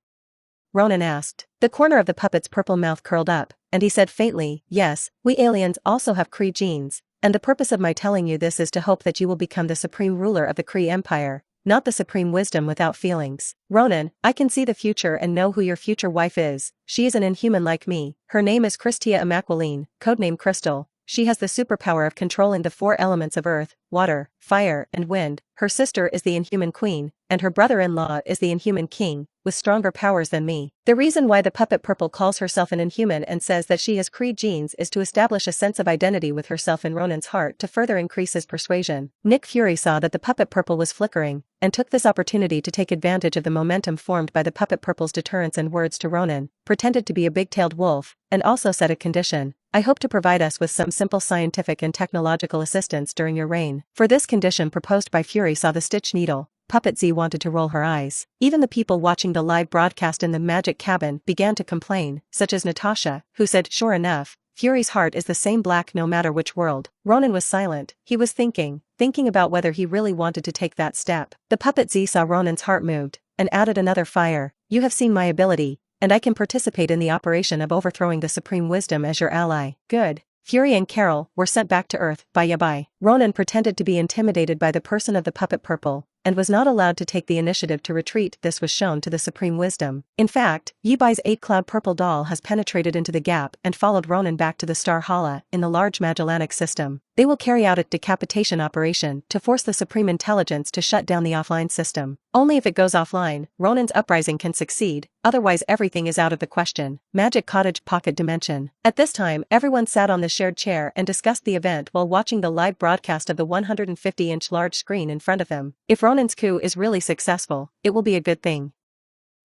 Ronan asked. The corner of the puppet's purple mouth curled up, and he said faintly, yes, we aliens also have Kree genes, and the purpose of my telling you this is to hope that you will become the supreme ruler of the Kree Empire, not the Supreme Wisdom without feelings. Ronan, I can see the future and know who your future wife is. She is an Inhuman like me. Her name is Christia Imaquiline, codename Crystal. She has the superpower of controlling the four elements of earth, water, fire, and wind. Her sister is the Inhuman Queen, and her brother-in-law is the Inhuman King, with stronger powers than me. The reason why the Puppet Purple calls herself an Inhuman and says that she has Kree genes is to establish a sense of identity with herself in Ronan's heart to further increase his persuasion. Nick Fury saw that the Puppet Purple was flickering, and took this opportunity to take advantage of the momentum formed by the Puppet Purple's deterrence and words to Ronan, pretended to be a big-tailed wolf, and also set a condition. I hope to provide us with some simple scientific and technological assistance during your reign. For this condition proposed by Fury saw the stitch needle. Puppet Z wanted to roll her eyes. Even the people watching the live broadcast in the magic cabin began to complain, such as Natasha, who said, sure enough, Fury's heart is the same black no matter which world. Ronan was silent. He was thinking about whether he really wanted to take that step. The Puppet Z saw Ronan's heart moved, and added another fire. You have seen my ability, and I can participate in the operation of overthrowing the Supreme Wisdom as your ally. Good. Fury and Carol were sent back to Earth. Bye. Ronan pretended to be intimidated by the person of the Puppet Purple, and was not allowed to take the initiative to retreat. This was shown to the Supreme Wisdom. In fact, Yibai's 8-cloud purple doll has penetrated into the gap and followed Ronan back to the Star Hala in the large Magellanic system. They will carry out a decapitation operation to force the Supreme Intelligence to shut down the offline system. Only if it goes offline, Ronan's uprising can succeed, otherwise everything is out of the question. Magic Cottage Pocket Dimension. At this time, everyone sat on the shared chair and discussed the event while watching the live broadcast of the 150-inch large screen in front of them. If Ronan's coup is really successful, it will be a good thing.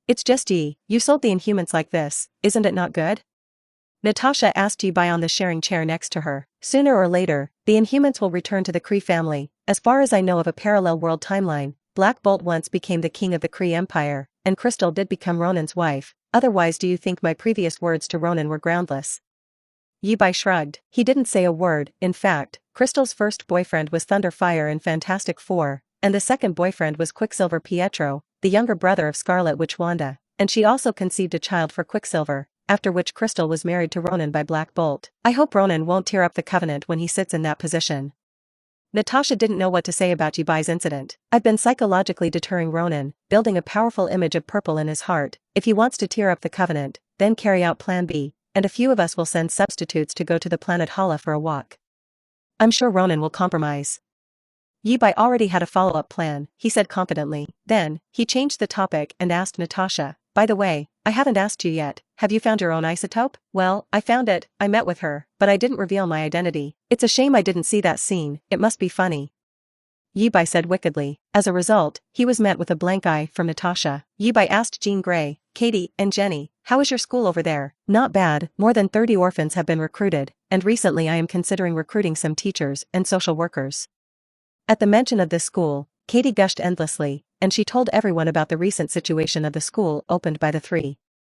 It's just you sold the Inhumans like this, isn't it not good? Natasha asked Yi-Bai on the sharing chair next to her. Sooner or later, the Inhumans will return to the Kree family. As far as I know of a parallel world timeline, Black Bolt once became the king of the Kree Empire, and Crystal did become Ronan's wife. Otherwise, do you think my previous words to Ronan were groundless? Yi-Bai shrugged. He didn't say a word. In fact, Crystal's first boyfriend was Thunderfire in Fantastic Four, and the second boyfriend was Quicksilver Pietro, the younger brother of Scarlet Witch Wanda, and she also conceived a child for Quicksilver, after which Crystal was married to Ronan by Black Bolt. I hope Ronan won't tear up the Covenant when he sits in that position. Natasha didn't know what to say about Yi-Bai's incident. I've been psychologically deterring Ronan, building a powerful image of purple in his heart. If he wants to tear up the Covenant, then carry out Plan B, and a few of us will send substitutes to go to the planet Hala for a walk. I'm sure Ronan will compromise. Yi-Bai already had a follow-up plan, he said confidently. Then, he changed the topic and asked Natasha, by the way, I haven't asked you yet, have you found your own isotope? Well, I found it, I met with her, but I didn't reveal my identity. It's a shame I didn't see that scene, it must be funny. Yi-Bai said wickedly. As a result, he was met with a blank eye from Natasha. Yi-Bai asked Jean Grey, Katie, and Jenny, how is your school over there? Not bad, more than 30 orphans have been recruited, and recently I am considering recruiting some teachers and social workers. At the mention of this school, Katie gushed endlessly, and she told everyone about the recent situation of the school opened by the three.